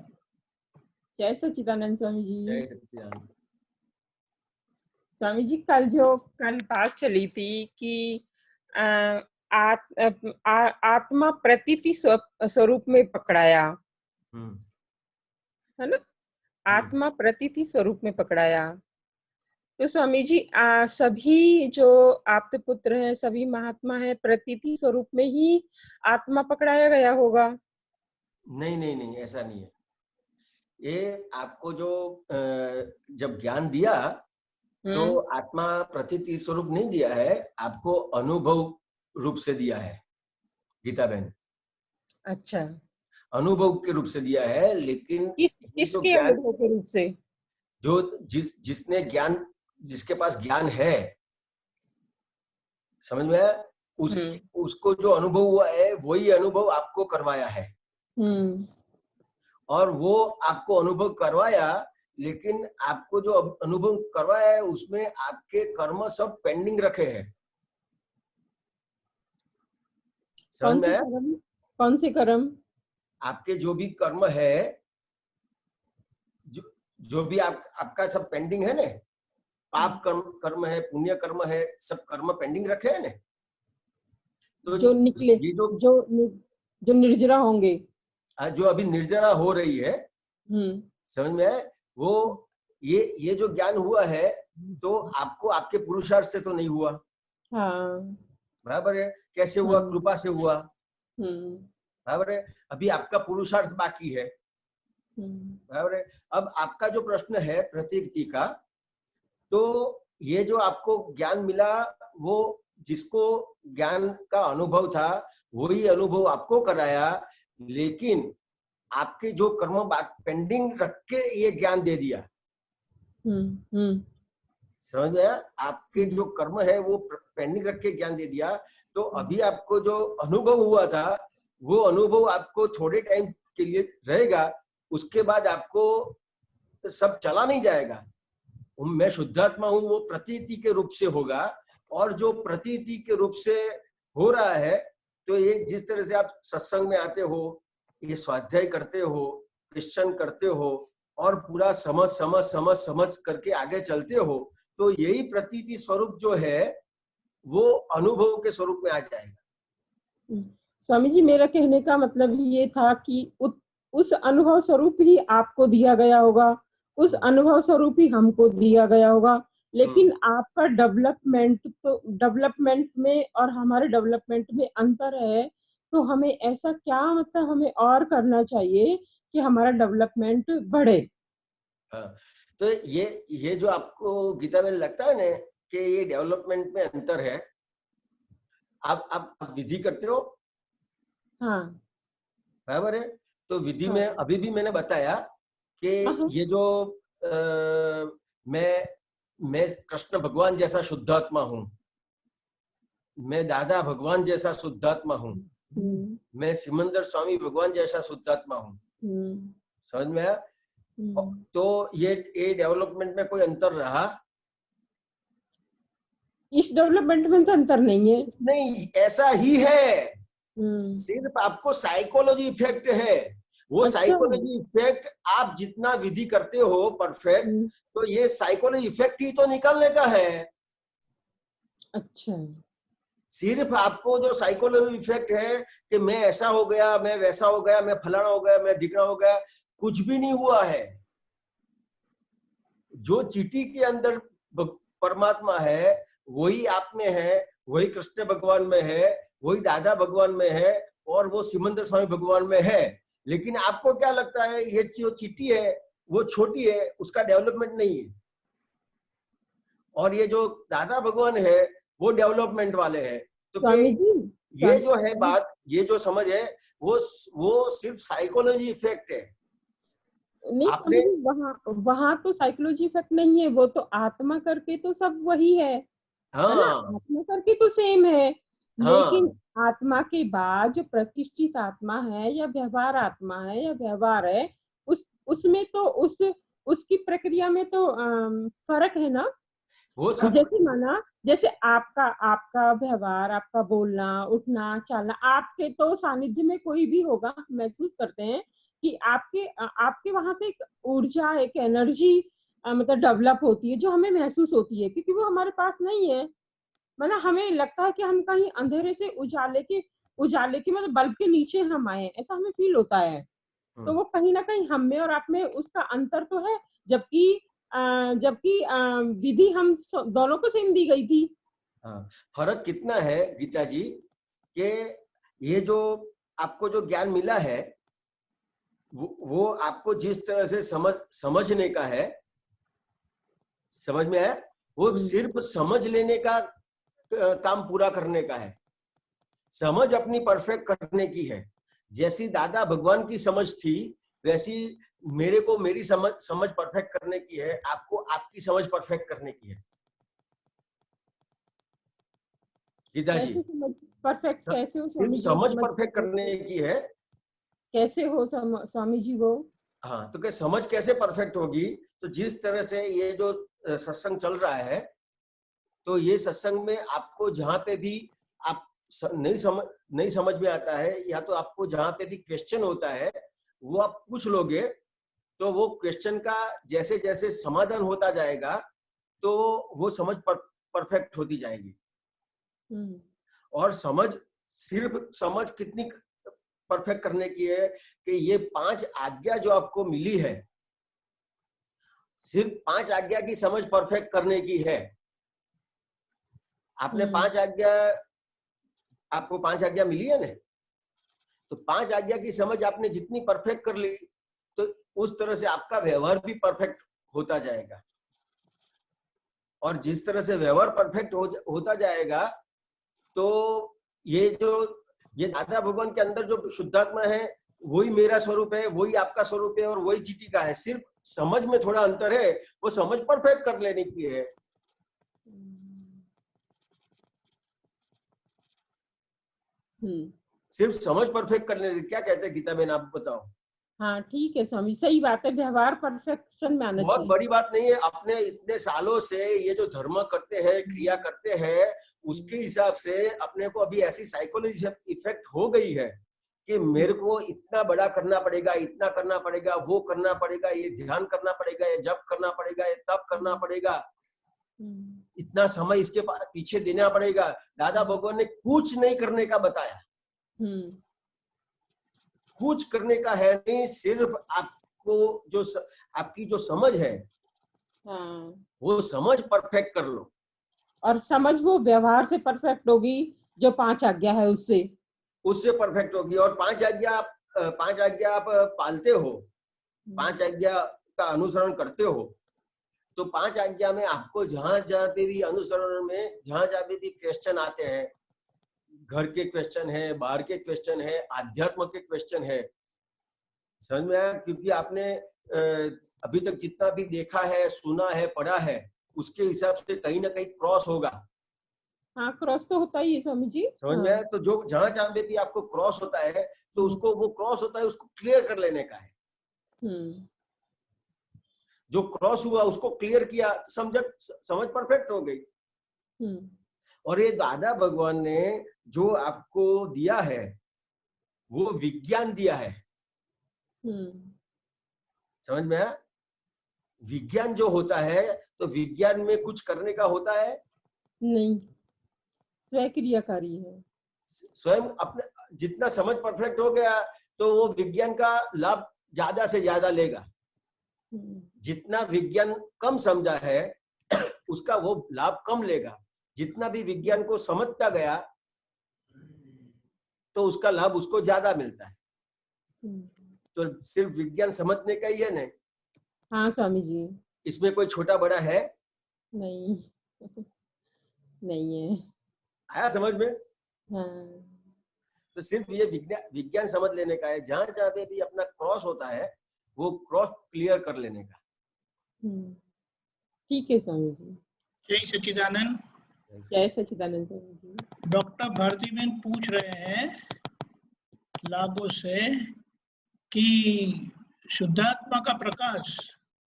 जय सच्चिदानंद स्वामी जी। जय सच्चिदानंद। स्वामी जी, कल बात चली थी कि आत्मा प्रतीति स्वरूप में पकड़ाया, है ना? आत्मा प्रतीति स्वरूप में पकड़ाया। तो स्वामी जी, सभी जो आप्त पुत्र हैं, सभी महात्मा हैं, प्रतीति स्वरूप में ही आत्मा पकड़ाया गया होगा? नहीं, ऐसा नहीं है। ये आपको जो जब ज्ञान दिया तो आत्मा प्रतीति स्वरूप नहीं दिया है, आपको अनुभव रूप से दिया है गीता बहन। अच्छा, अनुभव के रूप से दिया है। लेकिन किसके अनुभव के रूप से? जो जिसने ज्ञान, जिसके पास ज्ञान है, समझ में आया? उसको जो अनुभव हुआ है वही अनुभव आपको करवाया है। और वो आपको अनुभव करवाया, लेकिन आपको जो अनुभव करवाया है उसमें आपके कर्म सब पेंडिंग रखे हैं। समझ में आया? कौन से कर्म? आपके जो भी कर्म है, जो भी आपका सब पेंडिंग है ने, पाप कर्म है, पुण्य कर्म है, सब कर्म पेंडिंग रखे हैं ने। तो जो निकले, जो निर्जरा होंगे, जो अभी निर्जरा हो रही है, समझ में आए? वो ये जो ज्ञान हुआ है तो आपको आपके पुरुषार्थ से तो नहीं हुआ। हाँ, बराबर है। कैसे हुआ? कृपा से हुआ। बराबर है। अभी आपका पुरुषार्थ बाकी है। बराबर है। अब आपका जो प्रश्न है प्रतीति का, तो ये जो आपको ज्ञान मिला, वो जिसको ज्ञान का अनुभव था वही अनुभव आपको कराया, लेकिन आपके जो कर्म पेंडिंग रख के ये ज्ञान दे दिया। समझ में आया? आपके जो कर्म है वो पेंडिंग रख के ज्ञान दे दिया। तो अभी आपको जो अनुभव हुआ था वो अनुभव आपको थोड़े टाइम के लिए रहेगा, उसके बाद आपको सब चला नहीं जाएगा। मैं शुद्धात्मा हूं वो प्रतीति के रूप से होगा, और जो प्रतीति के रूप से हो रहा है, तो ये जिस तरह से आप सत्संग में आते हो, ये स्वाध्याय करते हो, क्वेश्चन करते हो और पूरा समझ समझ समझ समझ करके आगे चलते हो, तो यही प्रतीति स्वरूप जो है वो अनुभव के स्वरूप में आ जाएगा। स्वामी जी, मेरा कहने का मतलब ये था कि उस अनुभव स्वरूप ही आपको दिया गया होगा, उस अनुभव स्वरूप ही हमको दिया गया होगा, लेकिन आपका डेवलपमेंट में और हमारे डेवलपमेंट में अंतर है। तो हमें ऐसा क्या, मतलब हमें और करना चाहिए कि हमारा डेवलपमेंट बढ़े। तो ये जो आपको गीता में लगता है ना कि ये डेवलपमेंट में अंतर है, आप विधि करते हो? हाँ, बराबर है। तो विधि में अभी भी मैंने बताया कि ये जो मैं कृष्ण भगवान जैसा शुद्धात्मा हूँ, मैं दादा भगवान जैसा शुद्धात्मा हूँ, मैं सिमंदर स्वामी भगवान जैसा शुद्धात्मा हूँ। समझ में आया? तो ये डेवलपमेंट में कोई अंतर रहा? इस डेवलपमेंट में तो अंतर नहीं है। नहीं, ऐसा ही है। सिर्फ आपको साइकोलॉजी इफेक्ट है। वो साइकोलॉजी इफेक्ट आप जितना विधि करते हो परफेक्ट, तो ये साइकोलॉजी इफेक्ट ही तो निकलने का है। अच्छा, सिर्फ आपको जो साइकोलॉजी इफेक्ट है कि मैं ऐसा हो गया, मैं वैसा हो गया, मैं फलाना हो गया, मैं ढिकना हो गया, कुछ भी नहीं हुआ है। जो चीटी के अंदर परमात्मा है वही आप में है, वही कृष्ण भगवान में है, वही दादा भगवान में है, और वो सिमंदर स्वामी भगवान में है। लेकिन आपको क्या लगता है ये जो चीटी है वो छोटी है, उसका डेवलपमेंट नहीं है, और ये जो दादा भगवान है वो डेवलपमेंट वाले हैं। तो ये जो है बात, ये जो समझ है वो सिर्फ साइकोलॉजी इफेक्ट है। नहीं, आपने वहाँ तो साइकोलॉजी इफेक्ट नहीं है, वो तो आत्मा करके तो सब वही है। हाँ, ना? आत्मा करके तो सेम है। लेकिन आत्मा के बाद जो प्रतिष्ठित आत्मा है या व्यवहार आत्मा है या व्यवहार है, उसमें तो उसकी प्रक्रिया में तो फर्क है ना। वो जैसे माना, जैसे आपका व्यवहार, आपका बोलना, उठना, चलना, आपके तो सानिध्य में कोई भी होगा, महसूस करते हैं कि आपके वहां से एक ऊर्जा, एक एनर्जी मतलब डेवलप होती है, जो हमें महसूस होती है, क्योंकि वो हमारे पास नहीं है। मतलब हमें लगता है कि हम कहीं अंधेरे से उजाले के मतलब बल्ब के नीचे हम आए, ऐसा हमें फील होता है। तो वो कहीं ना कहीं हम में और आप में उसका अंतर तो है, जबकि विधि हम दोनों को सेम दी गई थी। फर्क कितना है गीता जी कि ये जो आपको जो ज्ञान मिला है वो आपको जिस तरह से समझने का है, समझ में आया? वो सिर्फ समझ लेने का काम पूरा करने का है। समझ अपनी परफेक्ट करने की है। जैसी दादा भगवान की समझ थी वैसी मेरे को मेरी समझ परफेक्ट करने की है, आपको आपकी समझ परफेक्ट करने की है। गीता जी, परफेक्ट कैसे हो? सिर्फ समझ परफेक्ट करने की है। कैसे हो स्वामी जी वो? हाँ, तो क्या समझ कैसे परफेक्ट होगी? तो जिस तरह से ये जो सत्संग चल रहा है, तो ये सत्संग में आपको जहां पे भी आप नहीं समझ में आता है, या तो आपको जहां पे भी क्वेश्चन होता है वो आप पूछ लोगे, तो वो क्वेश्चन का जैसे जैसे समाधान होता जाएगा तो वो समझ परफेक्ट होती जाएगी। और सिर्फ समझ कितनी परफेक्ट करने की है कि ये 5 आज्ञा जो आपको मिली है, सिर्फ 5 आज्ञा की समझ परफेक्ट करने की है। आपने 5 आज्ञा, आपको 5 आज्ञा मिली है ना, तो 5 आज्ञा की समझ आपने जितनी परफेक्ट कर ली, तो उस तरह से आपका व्यवहार भी परफेक्ट होता जाएगा। और जिस तरह से व्यवहार परफेक्ट होता जाएगा, तो ये दादा भगवान के अंदर जो शुद्धात्मा है वही मेरा स्वरूप है, वही आपका स्वरूप है और वही चीटी का है, सिर्फ समझ में थोड़ा अंतर है, वो समझ परफेक्ट कर लेने की है। सिर्फ समझ परफेक्ट कर लेने। क्या कहते हैं गीता बहन, आप बताओ। हाँ ठीक है स्वामी, सही बात है, व्यवहार परफेक्शन में आना बहुत चाहिए। बड़ी बात नहीं है, अपने इतने सालों से ये जो धर्म करते हैं, क्रिया करते हैं, उसके हिसाब से अपने को अभी ऐसी साइकोलॉजी इफेक्ट हो गई है कि मेरे को इतना बड़ा करना पड़ेगा, इतना करना पड़ेगा, वो करना पड़ेगा, ये ध्यान करना पड़ेगा, ये जप करना पड़ेगा, ये तप करना पड़ेगा, इतना समय इसके पीछे देना पड़ेगा। दादा भगवान ने कुछ नहीं करने का बताया, कुछ करने का है नहीं, सिर्फ आपको जो आपकी जो समझ है, हाँ, वो समझ परफेक्ट कर लो। और समझ वो व्यवहार से परफेक्ट होगी, जो 5 आज्ञा है उससे परफेक्ट होगी। और 5 आज्ञा आप पालते हो, 5 आज्ञा का अनुसरण करते हो, तो 5 आज्ञा में आपको जहां जहां पे भी अनुसरण में जहां जहां पे भी क्वेश्चन आते हैं, घर के क्वेश्चन है, बाहर के क्वेश्चन है, आध्यात्म के क्वेश्चन है, समझ में आया? क्योंकि आपने अभी तक जितना भी देखा है, सुना है, पढ़ा है, उसके हिसाब से कहीं ना कहीं क्रॉस होगा। हाँ, क्रॉस तो होता ही है स्वामी जी। समझ में आया? तो जो जहां जहां पे भी आपको क्रॉस होता है, तो उसको वो क्रॉस होता है, उसको क्लियर कर लेने का है। जो क्रॉस हुआ उसको क्लियर किया, समझ परफेक्ट हो गई। और ये दादा भगवान ने जो आपको दिया है, वो विज्ञान दिया है। समझ में आया? विज्ञान जो होता है, तो विज्ञान में कुछ करने का होता है नहीं, स्वयं क्रियाकारी है। स्वयं अपने जितना समझ परफेक्ट हो गया, तो वो विज्ञान का लाभ ज्यादा से ज्यादा लेगा। जितना विज्ञान कम समझा है, उसका वो लाभ कम लेगा। जितना भी विज्ञान को समझता गया, तो उसका लाभ उसको ज्यादा मिलता है। तो सिर्फ विज्ञान समझने का ही है नहीं। हाँ स्वामी जी, इसमें कोई छोटा बड़ा है नहीं नहीं है। आया समझ में? हाँ। तो सिर्फ ये विज्ञान समझ लेने का है, जहां जहां पे भी अपना क्रॉस होता है, वो क्रॉस क्लियर कर लेने का। ठीक है स्वामी जी। जय सच्चिदानंद। जय सच्चिदानंद स्वामी जी। डॉक्टर भारती बहन पूछ रहे हैं लाभों से कि शुद्धात्मा का प्रकाश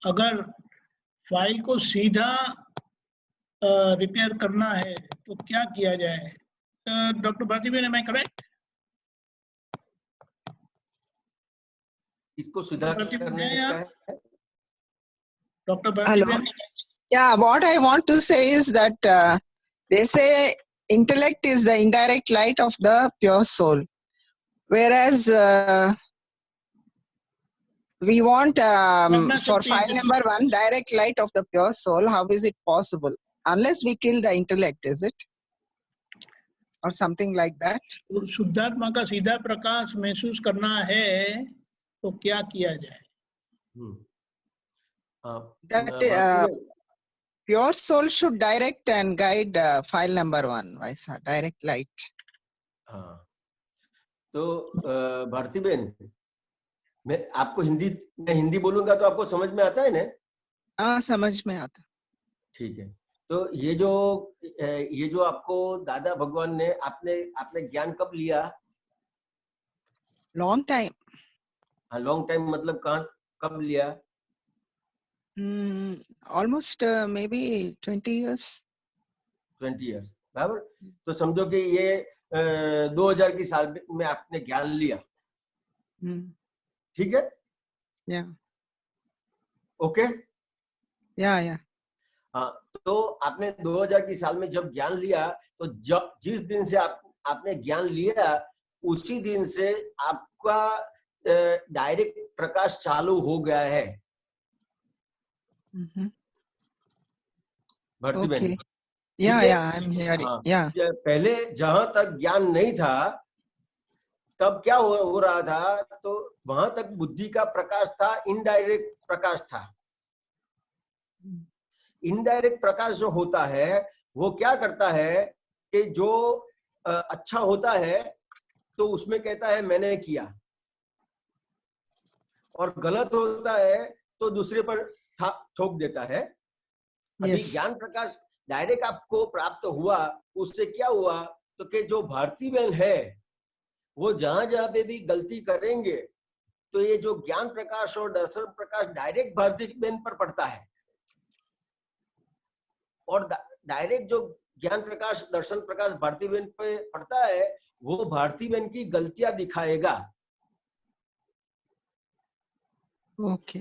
अगर फाइल को सीधा रिपेयर करना है तो क्या किया जाए? डॉक्टर भारती बहन, एम आई करेक्ट? इसको सुधार करने का है डॉक्टर भारती बहन। Yeah, what I want to say is that they say intellect is the indirect light of the pure soul, whereas we want for file number 1 direct light of the pure soul. How is it possible? Unless we kill the intellect, is it? Or something like that? शुद्धात्मा का सीधा प्रकाश महसूस करना है तो क्या किया जाए? That pure soul should direct and guide file number 1, Vaisa, direct light. हाँ, तो भारती बहन, मैं आपको हिंदी बोलूंगा तो आपको समझ में आता है ना? हाँ, समझ में आता। ठीक है। तो ये जो आपको दादा भगवान ने आपने ज्ञान कब लिया? Long time. हाँ, लॉन्ग टाइम मतलब कब लिया? Almost maybe 20 years. 20 years, बराबर। तो समझो कि ये 2000 की साल में आपने ज्ञान लिया। ठीक है? या ओके? या हाँ, तो आपने 2000 की साल में जब ज्ञान लिया, तो जिस दिन से आपने ज्ञान लिया, उसी दिन से आपका डायरेक्ट प्रकाश चालू हो गया है। भरती बहन, या आई एम हियरिंग। या पहले जहां तक ज्ञान नहीं था, तब क्या हो रहा था? तो वहां तक बुद्धि का प्रकाश था, इनडायरेक्ट प्रकाश था। इनडायरेक्ट प्रकाश जो होता है, वो क्या करता है कि जो अच्छा होता है तो उसमें कहता है मैंने किया, और गलत होता है तो दूसरे पर ठोक देता है। अभी ज्ञान प्रकाश डायरेक्ट आपको प्राप्त हुआ, उससे क्या हुआ तो कि जो भारती बहन है वो जहां जहां पे भी गलती करेंगे तो ये जो ज्ञान प्रकाश और दर्शन प्रकाश डायरेक्ट भारती बहन पर पड़ता है, और डायरेक्ट जो ज्ञान प्रकाश दर्शन प्रकाश भारती बहन पे पड़ता है वो भारती बहन की गलतियां दिखाएगा। ओके।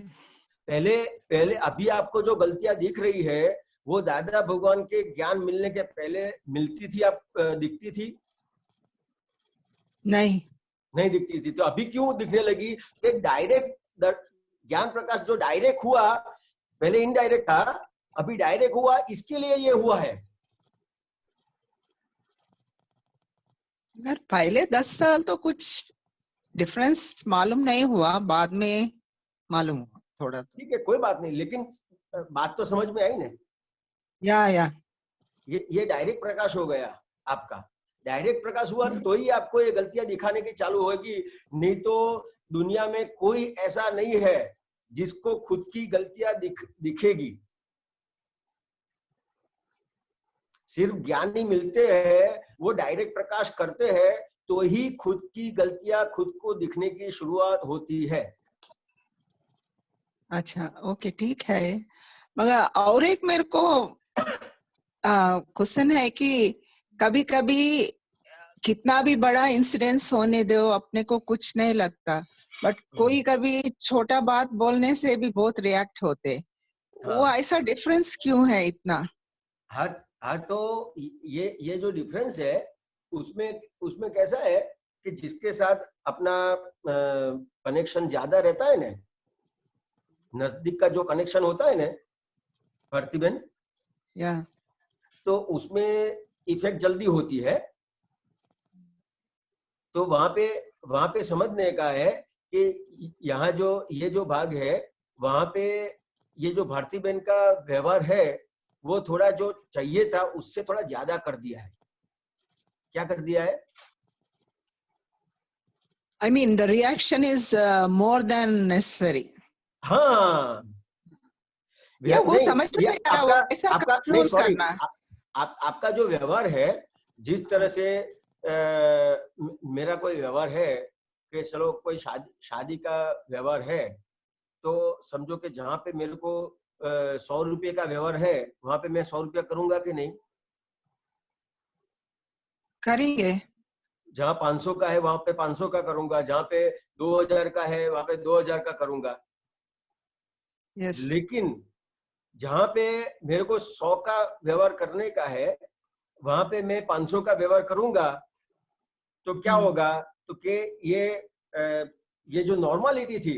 पहले अभी आपको जो गलतियां दिख रही है वो दादा भगवान के ज्ञान मिलने के पहले मिलती थी, आप दिखती थी? नहीं दिखती थी। तो अभी क्यों दिखने लगी? डायरेक्ट ज्ञान प्रकाश जो डायरेक्ट हुआ, पहले इनडायरेक्ट था, अभी डायरेक्ट हुआ, इसके लिए ये हुआ है। अगर पहले 10 साल तो कुछ डिफरेंस मालूम नहीं हुआ, बाद में मालूम हुआ थोड़ा। तो ठीक है, कोई बात नहीं, लेकिन बात तो समझ में आई ना? या ये डायरेक्ट प्रकाश हो गया आपका। डायरेक्ट प्रकाश हुआ तो ही आपको ये गलतियां दिखाने की चालू होगी, नहीं तो दुनिया में कोई ऐसा नहीं है जिसको खुद की गलतियां दिखेगी। सिर्फ ज्ञानी मिलते हैं, वो डायरेक्ट प्रकाश करते हैं तो ही खुद की गलतियां खुद को दिखने की शुरुआत होती है। अच्छा, ओके, ठीक है। मगर और एक मेरे को क्वेश्चन है कि कभी कभी कितना भी बड़ा इंसिडेंस होने दो अपने को कुछ नहीं लगता, बट कोई कभी छोटा बात बोलने से भी बहुत रिएक्ट होते। वो ऐसा डिफरेंस क्यों है इतना? हाँ, तो ये जो डिफरेंस है उसमें कैसा है कि जिसके साथ अपना कनेक्शन ज्यादा रहता है ना, नजदीक का जो कनेक्शन होता है ना भारती बहन, तो उसमें इफेक्ट जल्दी होती है। तो वहां पे समझने का है कि यहाँ जो ये जो भाग है वहां पे ये जो भारती बहन का व्यवहार है वो थोड़ा जो चाहिए था उससे थोड़ा ज्यादा कर दिया है। क्या कर दिया है? I mean the reaction is more than necessary. हाँ, वो समझ में नहीं आ रहा, वो ऐसा कंट्रोल करना। आपका जो व्यवहार है, जिस तरह से मेरा कोई व्यवहार है कि चलो कोई शादी का व्यवहार है, तो समझो कि जहां पे मेरे को 100 रुपये का व्यवहार है वहां पे मैं 100 रुपया करूंगा कि नहीं? करेंगे। जहां 500 का है वहां पे 500 का करूंगा, जहां पे 2000 का है वहां पे 2000 का करूंगा। yes. लेकिन जहां पे मेरे को 100 का व्यवहार करने का है वहां पे मैं 500 का व्यवहार करूंगा, तो क्या होगा? तो कि ये जो नॉर्मलिटी थी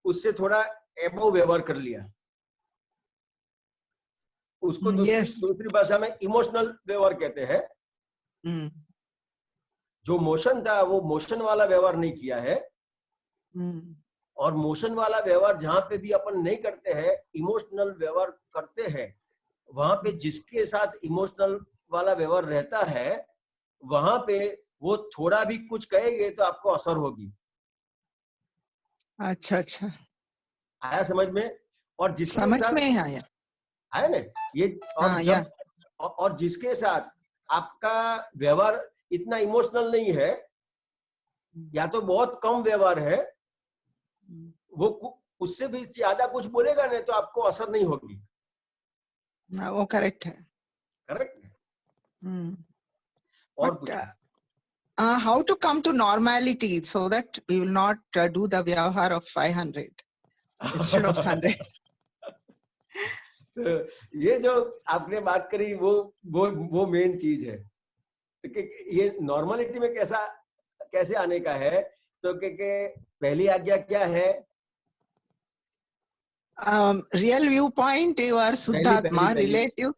उससे थोड़ा एबव व्यवहार कर लिया। उसको दूसरी भाषा में इमोशनल व्यवहार कहते हैं। जो मोशन था वो मोशन वाला व्यवहार नहीं किया है। और मोशन वाला व्यवहार जहां पे भी अपन नहीं करते हैं, इमोशनल व्यवहार करते हैं, वहां पे जिसके साथ इमोशनल वाला व्यवहार रहता है वहां पे वो थोड़ा भी कुछ कहेंगे तो आपको असर होगी। अच्छा, आया समझ में? और जिसके समझ साथ में आया ना ये, और जिसके साथ आपका व्यवहार इतना इमोशनल नहीं है या तो बहुत कम व्यवहार है, वो उससे भी ज्यादा कुछ बोलेगा नहीं तो आपको असर नहीं होगी। वो करेक्ट है। और कुछ how to come to normality so that we will not do the vyavahar of 500 instead of 100? ये जो आपने बात करी वो मेन चीज है। तो ये नॉर्मलिटी में कैसे आने का है? तो पहली आज्ञा क्या है? Real viewpoint, you are Suddhatma, relative.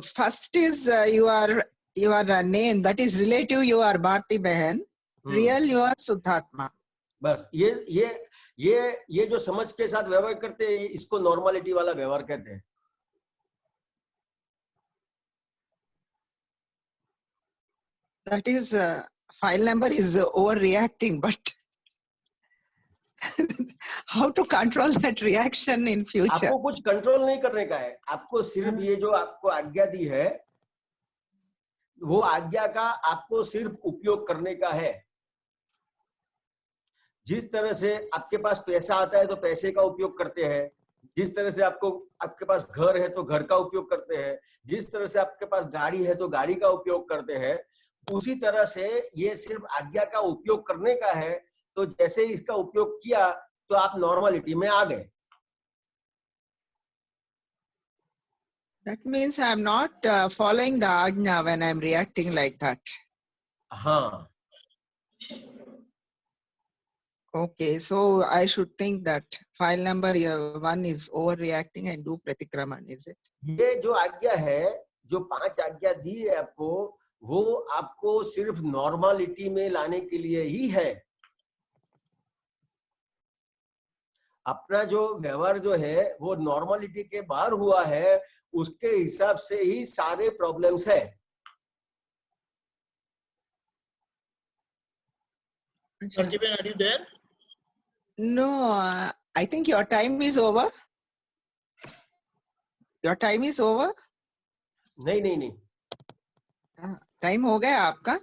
First is your name, that is relative, you are Bharti Behan. Real, you are Suddhatma. बस ये जो समझ के साथ व्यवहार करते हैं इसको नॉर्मलिटी वाला व्यवहार कहते हैं। That is file number is overreacting, but how to control that reaction in future? आपको कुछ कंट्रोल नहीं करने का है, आपको सिर्फ ये जो आपको आज्ञा दी है वो आज्ञा का आपको सिर्फ उपयोग करने का है। जिस तरह से आपके पास पैसा आता है तो पैसे का उपयोग करते हैं, जिस तरह से आपके पास घर है तो घर का उपयोग करते हैं, जिस तरह से आपके पास गाड़ी है तो गाड़ी का उपयोग करते हैं, उसी तरह से ये सिर्फ आज्ञा का उपयोग करने का है। तो जैसे इसका उपयोग किया तो आप नॉर्मलिटी में आ गए। That means I'm not following the ajna when I'm reacting like that. हाँ, Okay, so I should think that file number 1 is overreacting and do pratikraman, is it? ये जो आज्ञा है, जो 5 आज्ञा दी है आपको, वो आपको सिर्फ नॉर्मलिटी में लाने के लिए ही है। अपना जो व्यवहार जो है वो नॉर्मलिटी के बाहर हुआ है, उसके हिसाब से ही सारे प्रॉब्लम्स है। Pratibha, are you there? No, I think your time is over. Your time is over. नहीं, टाइम हो गया आपका?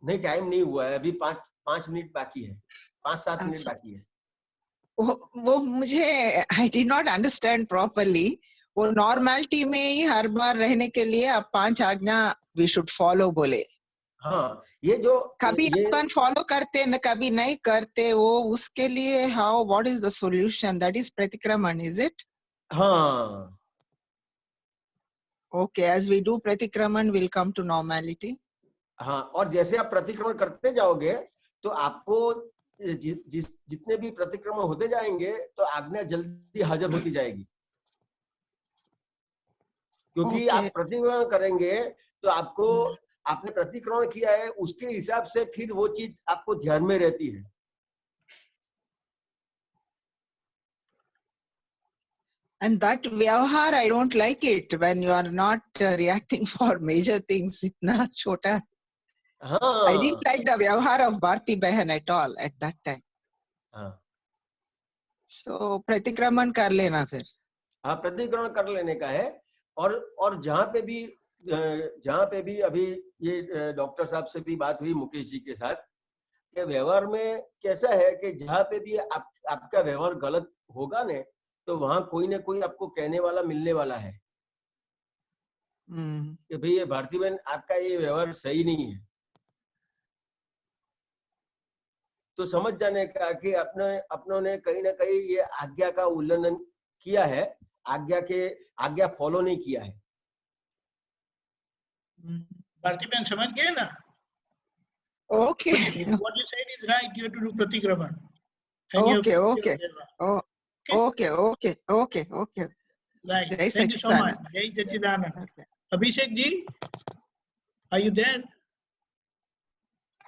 नहीं टाइम नहीं हुआ है, अभी 5 मिनट बाकी है, 5-7 मिनट बाकी है। वो मुझे I did not understand properly. वो नॉर्मलिटी में ही हर बार रहने के लिए आप 5 आज्ञा we should follow बोले। हाँ, ये जो कभी अपन फॉलो करते न कभी नहीं करते, वो उसके लिए how what is the solution? That is pratikraman, is it? हाँ, Okay, as we do pratikraman, we'll come to normality. हाँ, और जैसे आप प्रतिक्रमण करते जाओगे तो आपको जितने भी प्रतिक्रमण होते जाएंगे तो आज्ञा जल्दी हाजिर होती जाएगी, क्योंकि Okay. आप प्रतिक्रमण करेंगे तो आपको आपने प्रतिक्रमण किया है उसके हिसाब से फिर वो चीज आपको ध्यान में रहती है। And that vyavahar, I don't like it when you are not reacting for major things. इतना छोटा. हाँ, I didn't like the vyavahar of Bharti Behan at all at that time. हाँ, So प्रतिक्रमण कर लेना फिर. हाँ, प्रतिक्रमण कर लेने का है। और जहाँ पे भी अभी ये डॉक्टर साहब से भी बात हुई मुकेश जी के साथ कि व्यवहार में कैसा है कि जहाँ पे भी आपका व्यवहार गलत होगा ने तो वहां कोई ना कोई आपको कहने वाला मिलने वाला है कि भाई ये भारती बहन आपका ये व्यवहार सही नहीं है। तो समझ जाने का कि अपनों ने कहीं ना कहीं ये आज्ञा का उल्लंघन किया है, आज्ञा फॉलो नहीं किया है। भारती बहन समझ गए ना? Okay. What you said is right. You have to do pratikraman. Okay. Right. Jai Thank you so Sachidanand. much. Jai Sachidanand. Okay. Abhishek ji, are you there?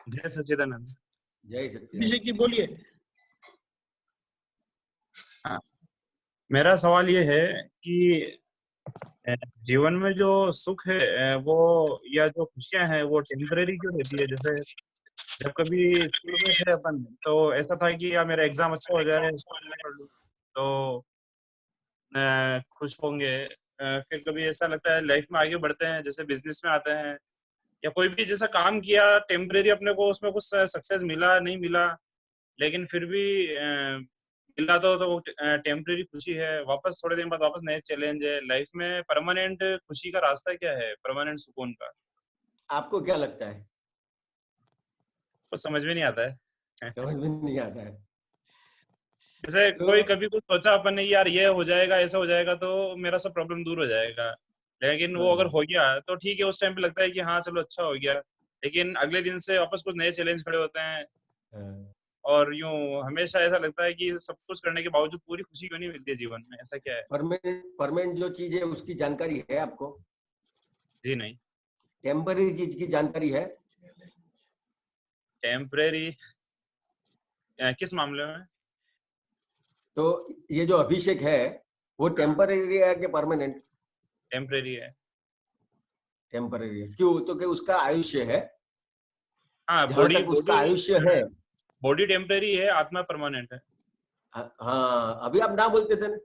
जय सच्चिदानंद। जय सच्चिदानंद। अभिषेक जी बोलिए। मेरा सवाल ये है कि जीवन में जो सुख है वो या जो खुशियां हैं वो टेम्परेरी क्यों रहती है? जैसे जब कभी स्कूल में थे अपन तो ऐसा था कि या मेरा एग्जाम अच्छा हो जाए तो खुश होंगे, फिर कभी ऐसा लगता है लाइफ में आगे बढ़ते हैं, जैसे बिजनेस में आते हैं या कोई भी जैसा काम किया टेम्परेरी अपने को उसमें कुछ सक्सेस मिला नहीं मिला, लेकिन फिर भी मिला तो टेम्परेरी खुशी है, वापस थोड़े दिन बाद वापस नए चैलेंज है। लाइफ में परमानेंट खुशी का रास्ता क्या है, परमानेंट सुकून का? आपको क्या लगता है? तो समझ में नहीं आता है। समझ में नहीं आता है। जैसे कोई कभी कुछ सोचा अपन ने यार ये हो जाएगा ऐसा हो जाएगा तो मेरा सब प्रॉब्लम दूर हो जाएगा, लेकिन वो अगर हो गया तो ठीक है, उस टाइम पे लगता है कि हाँ चलो अच्छा हो गया, लेकिन अगले दिन से वापस कुछ नए चैलेंज खड़े होते हैं और यूं हमेशा ऐसा लगता है कि सब कुछ करने के बावजूद पूरी खुशी क्यों नहीं मिलती है जीवन में, ऐसा क्या है? परमानेंट जो चीज है उसकी जानकारी है आपको? जी नहीं। टेम्पररी चीज की जानकारी है? टेम्परेरी किस मामले में? तो ये जो अभिषेक है वो टेम्पररी है कि परमानेंट? टेम्परेरी है। टेम्पररी है। क्यों? तो कि उसका आयुष्य है। हाँ, जहां बॉडी तक उसका आयुष्य है। बॉडी टेम्परेरी है, आत्मा परमानेंट है। हाँ, अभी आप ना बोलते थे ना।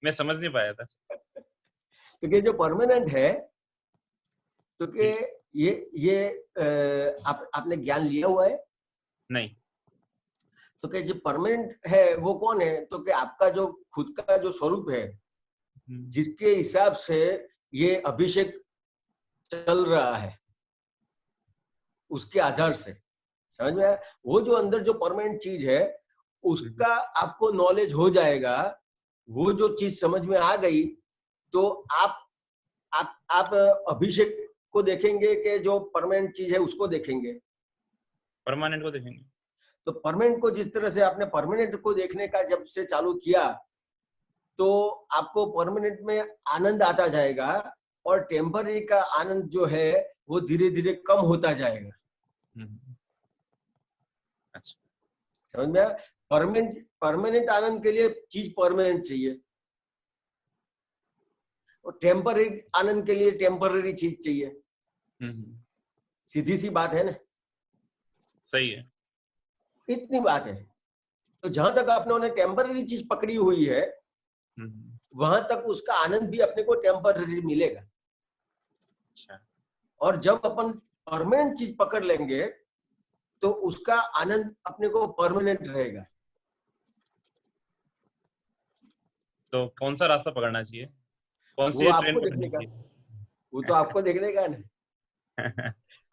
मैं समझ नहीं पाया था। तो ये जो परमानेंट है, तो के ये आपने ज्ञान लिया हुआ है? नहीं। तो कि जो परमानेंट है वो कौन है? तो कि आपका जो खुद का जो स्वरूप है, जिसके हिसाब से ये अभिषेक चल रहा है, उसके आधार से, समझ में आया? वो जो अंदर जो परमानेंट चीज है उसका आपको नॉलेज हो जाएगा। वो जो चीज समझ में आ गई तो आप अभिषेक को देखेंगे कि जो परमानेंट चीज है उसको देखेंगे? परमानेंट को देखेंगे। तो परमानेंट को जिस तरह से आपने परमानेंट को देखने का जब से चालू किया तो आपको परमानेंट में आनंद आता जाएगा और टेम्पररी का आनंद जो है वो धीरे धीरे कम होता जाएगा। अच्छा, समझ में आया? परमानेंट आनंद के लिए चीज परमानेंट चाहिए और टेम्पररी आनंद के लिए टेम्पररी चीज चाहिए। सीधी सी बात है ना? सही है। इतनी बात है। तो जहां तक आपने टेम्पररी चीज पकड़ी हुई है वहां तक उसका आनंद भी अपने को टेम्पररी मिलेगा। अच्छा। और जब अपन परमानेंट चीज पकड़ लेंगे तो उसका आनंद अपने को परमानेंट रहेगा। तो कौन सा रास्ता पकड़ना चाहिए? कौन वो सी ट्रेन आपको पकड़नी देखने का, चाहिए? वो तो आपको देखने का ना। आप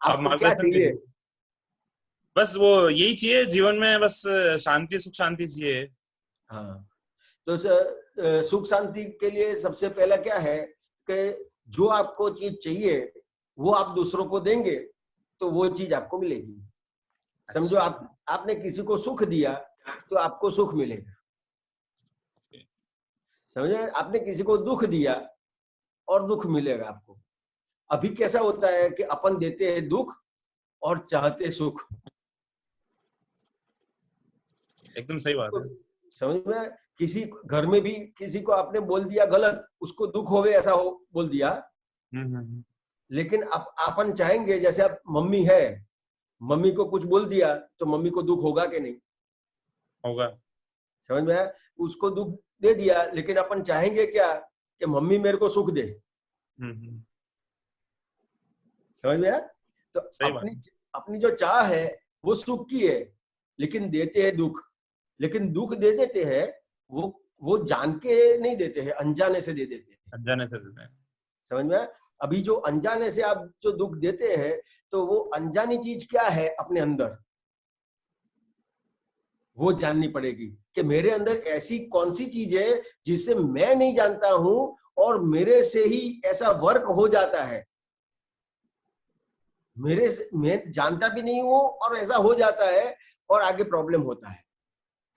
आपको क्या मार्गदर्शन चाहिए? कीजिए। बस वो यही चाहिए जीवन में, बस शांति, सुख शांति चाहिए। हाँ, तो सुख शांति के लिए सबसे पहला क्या है कि जो आपको चीज चाहिए वो आप दूसरों को देंगे तो वो चीज आपको मिलेगी। समझो आपने किसी को सुख दिया तो आपको सुख मिलेगा। समझे? आपने किसी को दुख दिया और दुख मिलेगा आपको। अभी कैसा होता है कि अपन देते हैं दुख और चाहते सुख। एकदम सही बात है। समझ में? किसी घर में भी किसी को आपने बोल दिया गलत, उसको दुख होवे ऐसा हो बोल दिया। लेकिन अपन चाहेंगे, जैसे आप मम्मी है, मम्मी को कुछ बोल दिया तो मम्मी को दुख होगा कि नहीं? होगा। समझ में आया? उसको दुख दे दिया लेकिन अपन चाहेंगे क्या कि मम्मी मेरे को सुख दे। समझ में आया? तो अपनी जो चाह है वो सुख की है लेकिन देते हैं दुख। लेकिन दुख दे देते हैं वो जान के नहीं देते हैं, अनजाने से दे देते हैं। अनजाने से देते हैं। समझ में आया? अभी जो अनजाने से आप जो दुख देते हैं तो वो अनजानी चीज क्या है अपने अंदर, वो जाननी पड़ेगी कि मेरे अंदर ऐसी कौन सी चीज है जिसे मैं नहीं जानता हूं और मेरे से ही ऐसा वर्क हो जाता है। मैं जानता भी नहीं हूं और ऐसा हो जाता है और आगे प्रॉब्लम होता है।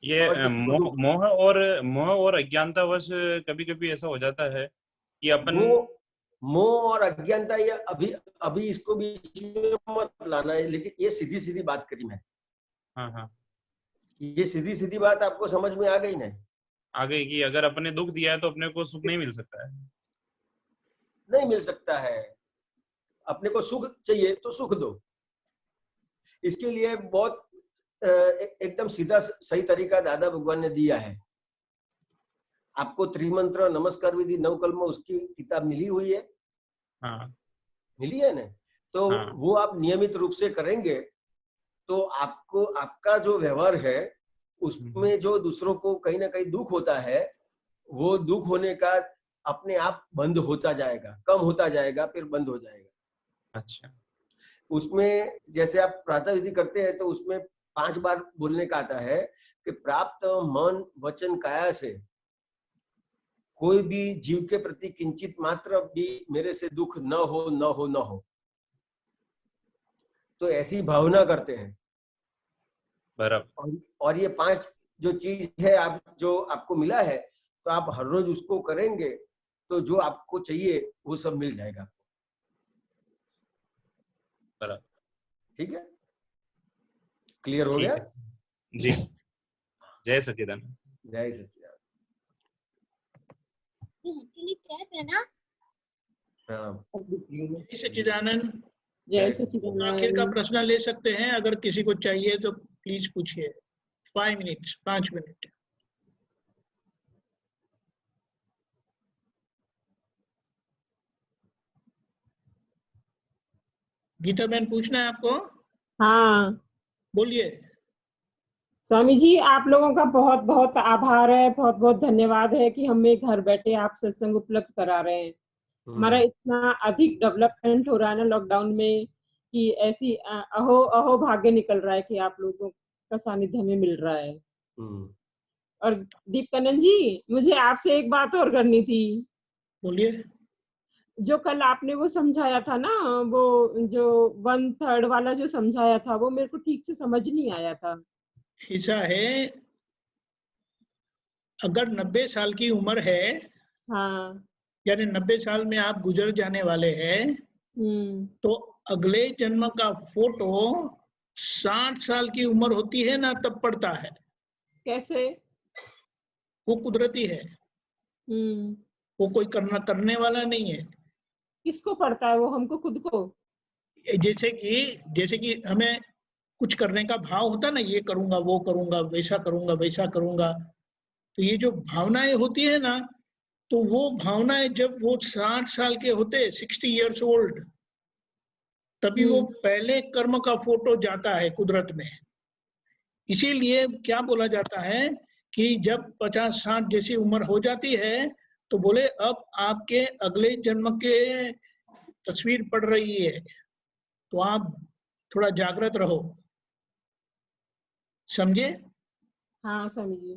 ये मोह और अज्ञानतावश कभी कभी ऐसा हो जाता है कि अपन मोह और अज्ञानता, ये अभी इसको बीच में मत लाना है, लेकिन ये सीधी सीधी बात करी मैं। हाँ, ये सीधी सीधी बात आपको समझ में आ गई ना? आ गई कि अगर अपने दुख दिया है तो अपने को सुख नहीं मिल सकता है। नहीं मिल सकता है। अपने को सुख चाहिए तो सुख दो। इसके लिए बहुत एकदम सीधा सही तरीका दादा भगवान ने दिया है। आपको त्रिमंत्र, नमस्कार विधि, नवकल्म, उसकी किताब मिली हुई है? हाँ, मिली है ना? तो वो आप नियमित रूप से करेंगे तो आपको आपका जो व्यवहार है उसमें जो दूसरों को कहीं ना कहीं दुख होता है वो दुख होने का अपने आप बंद होता जाएगा, कम होता जाएगा, फिर बंद हो जाएगा। अच्छा। उसमें जैसे आप प्रातः विधि करते हैं तो उसमें 5 बार बोलने का आता है कि प्राप्त मन वचन काया से कोई भी जीव के प्रति किंचित मात्र भी मेरे से दुख न हो न हो न हो। तो ऐसी भावना करते हैं। बराबर। और ये 5 जो चीज है आप जो आपको मिला है तो आप हर रोज उसको करेंगे तो जो आपको चाहिए वो सब मिल जाएगा। बराबर। ठीक है? क्लियर हो गया? जी। जय सच्चिदानंद। जय सच्चिदानंद। सच्चिदानंद। जय सच्चिदानंद। आखिर का प्रश्न ले सकते हैं, अगर किसी को चाहिए तो प्लीज पूछिए। 5 मिनट, 5 मिनट। गीता बहन, पूछना है आपको? हाँ बोलिए। स्वामी जी, आप लोगों का बहुत बहुत आभार है, बहुत बहुत धन्यवाद है कि हमें घर बैठे आप सत्संग उपलब्ध करा रहे हैं। हमारा इतना अधिक डेवलपमेंट हो रहा है ना लॉकडाउन में, कि ऐसी अहो अहो भाग्य निकल रहा है कि आप लोगों का सानिध्य हमें मिल रहा है। और दीपकनंद जी, मुझे आपसे एक बात और करनी थी। बोलिए। जो कल आपने वो समझाया था ना, वो जो 1/3 वाला जो समझाया था, वो मेरे को ठीक से समझ नहीं आया था। ऐसा है, अगर 90 साल की उम्र है, हाँ, यानी 90 साल में आप गुजर जाने वाले हैं, तो अगले जन्म का फोटो 60 साल की उम्र होती है ना, तब पड़ता है। कैसे? वो कुदरती है, वो कोई करने वाला नहीं है। किसको पड़ता है वो? हमको खुद को? जैसे कि हमें कुछ करने का भाव होता ना, ये करूंगा, वो करूंगा, वैसा करूंगा, वैसा करूंगा, तो ये जो भावनाएं होती है ना, तो वो भावनाएं जब वो 60 साल के होते, 60 इयर्स ओल्ड, तभी वो पहले कर्म का फोटो जाता है कुदरत में। इसीलिए क्या बोला जाता है कि जब 50-60 जैसी उम्र हो जाती है, तो बोले अब आपके अगले जन्म के तस्वीर पड़ रही है, तो आप थोड़ा जागृत रहो। समझे? हाँ समझिए।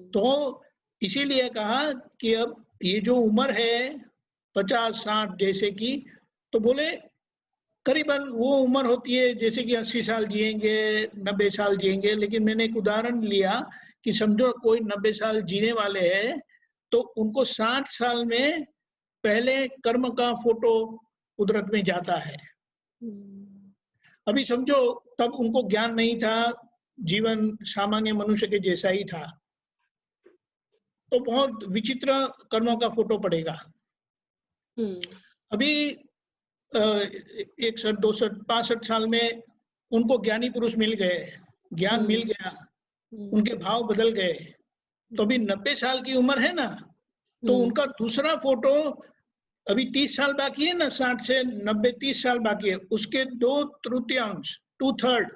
तो इसीलिए कहा कि अब ये जो उम्र है 50-60 जैसे की, तो बोले करीबन वो उम्र होती है जैसे कि 80 साल जिएंगे, 90 साल जिएंगे। लेकिन मैंने एक उदाहरण लिया कि समझो कोई 90 साल जीने वाले हैं, तो उनको 60 साल में पहले कर्म का फोटो कुदरत में जाता है। अभी समझो तब उनको ज्ञान नहीं था, जीवन सामान्य मनुष्य के जैसा ही था, तो बहुत विचित्र कर्मों का फोटो पड़ेगा। अभी 61, 62, 65 साल में उनको ज्ञानी पुरुष मिल गए, ज्ञान मिल गया, उनके भाव बदल गए, तो अभी 90 साल की उम्र है ना, तो उनका दूसरा फोटो, अभी 30 साल बाकी है ना, 60 से 90 30 साल बाकी है, उसके 2/3 2/3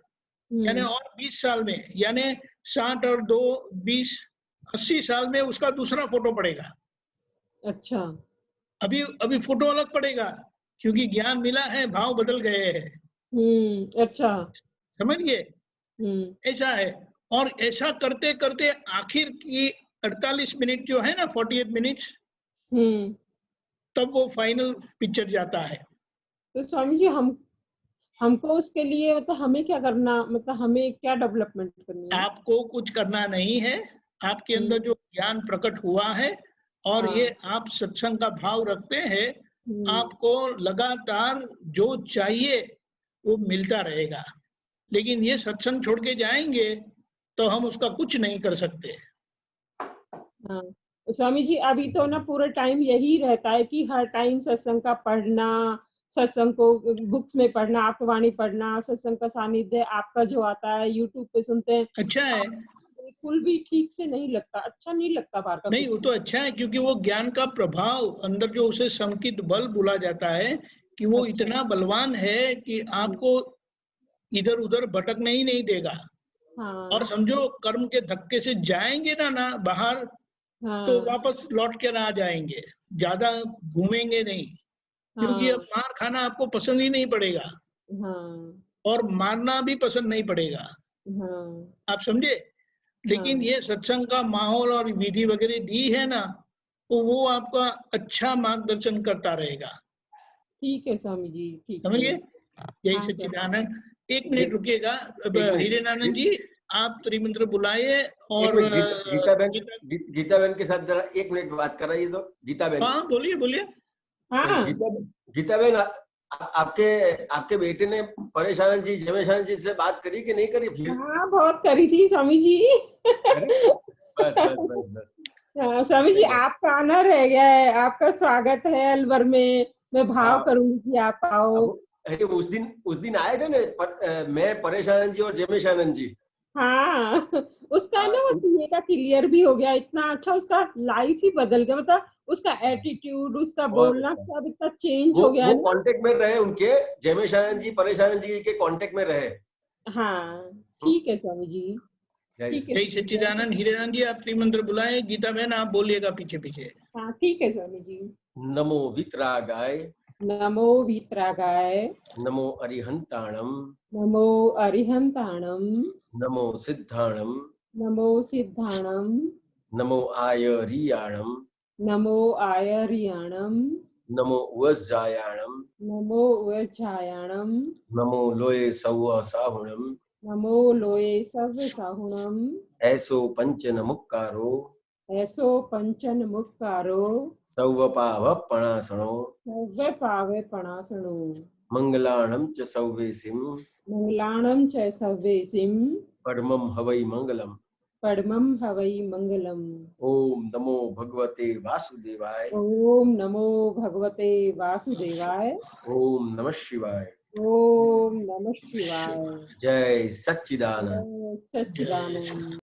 यानी और 20 साल में, यानी 60 और 2 20 80 साल में उसका दूसरा फोटो पड़ेगा। अच्छा। अभी फोटो अलग पड़ेगा, क्योंकि ज्ञान मिला है, भाव बदल गए हैं। अच्छा। समझिए, ऐसा है। और ऐसा करते करते आखिर की 48 मिनट जो है ना, 48 मिनट्स, तब वो फाइनल पिक्चर जाता है। तो स्वामी जी, हमको उसके लिए मतलब हमें क्या करना, मतलब हमें क्या डेवलपमेंट करनी है? आपको कुछ करना नहीं है, आपके अंदर जो ज्ञान प्रकट हुआ है और ये आप सत्संग का भाव रखते हैं, आपको लगातार जो चाहिए वो मिलता रहेगा। लेकिन ये सत्संग छोड़ के जाएंगे तो हम उसका कुछ नहीं कर सकते। हाँ स्वामी जी, अभी तो ना पूरा टाइम यही रहता है कि हर टाइम सत्संग का पढ़ना, सत्संग को बुक्स में पढ़ना, आपकी वाणी पढ़ना, सत्संग का सानिध्य आपका जो आता है यूट्यूब पे सुनते हैं। अच्छा है, बिल्कुल भी ठीक से नहीं लगता, अच्छा नहीं लगता बाहर का। नहीं, वो तो अच्छा है, क्योंकि वो ज्ञान का प्रभाव अंदर जो उसे संकित बल बोला जाता है कि वो इतना बलवान है कि आपको इधर उधर भटकने ही नहीं देगा। और समझो कर्म के धक्के से जाएंगे ना बाहर, तो वापस लौट के ना जाएंगे, ज्यादा घूमेंगे नहीं, क्योंकि अब मार खाना आपको पसंद ही नहीं पड़ेगा और मारना भी पसंद नहीं पड़ेगा। आप समझे? लेकिन ये सत्संग का माहौल और विधि वगैरह दी है ना, तो वो आपका अच्छा मार्गदर्शन करता रहेगा। ठीक है स्वामी जी, ठीक है। समझिए? जय सच्चिदानंद। 1 मिनट रुकिएगा, हिरेनानंद जी आप त्रिमंत्र बुलाइए। और गीता बहन के साथ जरा 1 मिनट बात कराइए तो। गीता बहन, हाँ बोलिए बोलिए। गीता बहन, आपके बेटे ने परेशान जी, जमेशान जी से बात करी कि नहीं करी? हाँ बहुत करी थी स्वामी जी। बस बस बस बस। स्वामी जी, आपका आना रह गया है, आपका स्वागत है अलवर में, मैं भाव करूंगी कि आप आओ। अरे उस दिन आए थे ना मैं, परेशानंद जी और जयमेशानंद जी। हाँ उसका ना वो सीए का क्लियर भी हो गया, इतना अच्छा उसका लाइफ ही बदल गया, मतलब उसका एटीट्यूड, उसका बोलना सब इतना चेंज हो गया वो ना। कांटेक्ट में रहे उनके, जयमेशानंद जी परेशानंद जी के कांटेक्ट में रहे। हाँ ठीक है स्वामी जी, ठीक है। जय सच्चिदानंद। हिरेनंद जी आप त्रिमंत्र बुलाए, गीता बहन आप बोलिएगा पीछे पीछे। हाँ ठीक है स्वामी जी। नमो वितरागाय, नमो वीतरागाय, नमो अरिहंताणम, नमो अरिहंताणम, नमो सिद्धाणम, नमो सिद्धाणम, नमो आयरियाणम, नमो आयरियाणम, नमो वज्जायाणम, नमो वज्जायाणम, नमो लोये सौव साहुणम, नमो लोये सव्य साहुणम, ऐसो पंचन मुक्कारो, ऐसो पंचन मुक्कारो, सौव पाव पणासणो, सव्य पावे पणासणो, मंगलाणम च सौवेसिम, मंगलाणं च सव्येसिं, परमं हवै मंगलम। परमं हवै मंगलम्। ओम नमो भगवते वासुदेवाय। ओम नमो भगवते वासुदेवाय। ओम नमः शिवाय। ओम नमः शिवाय। जय सच्चिदानंद। जय सच्चिदानंद।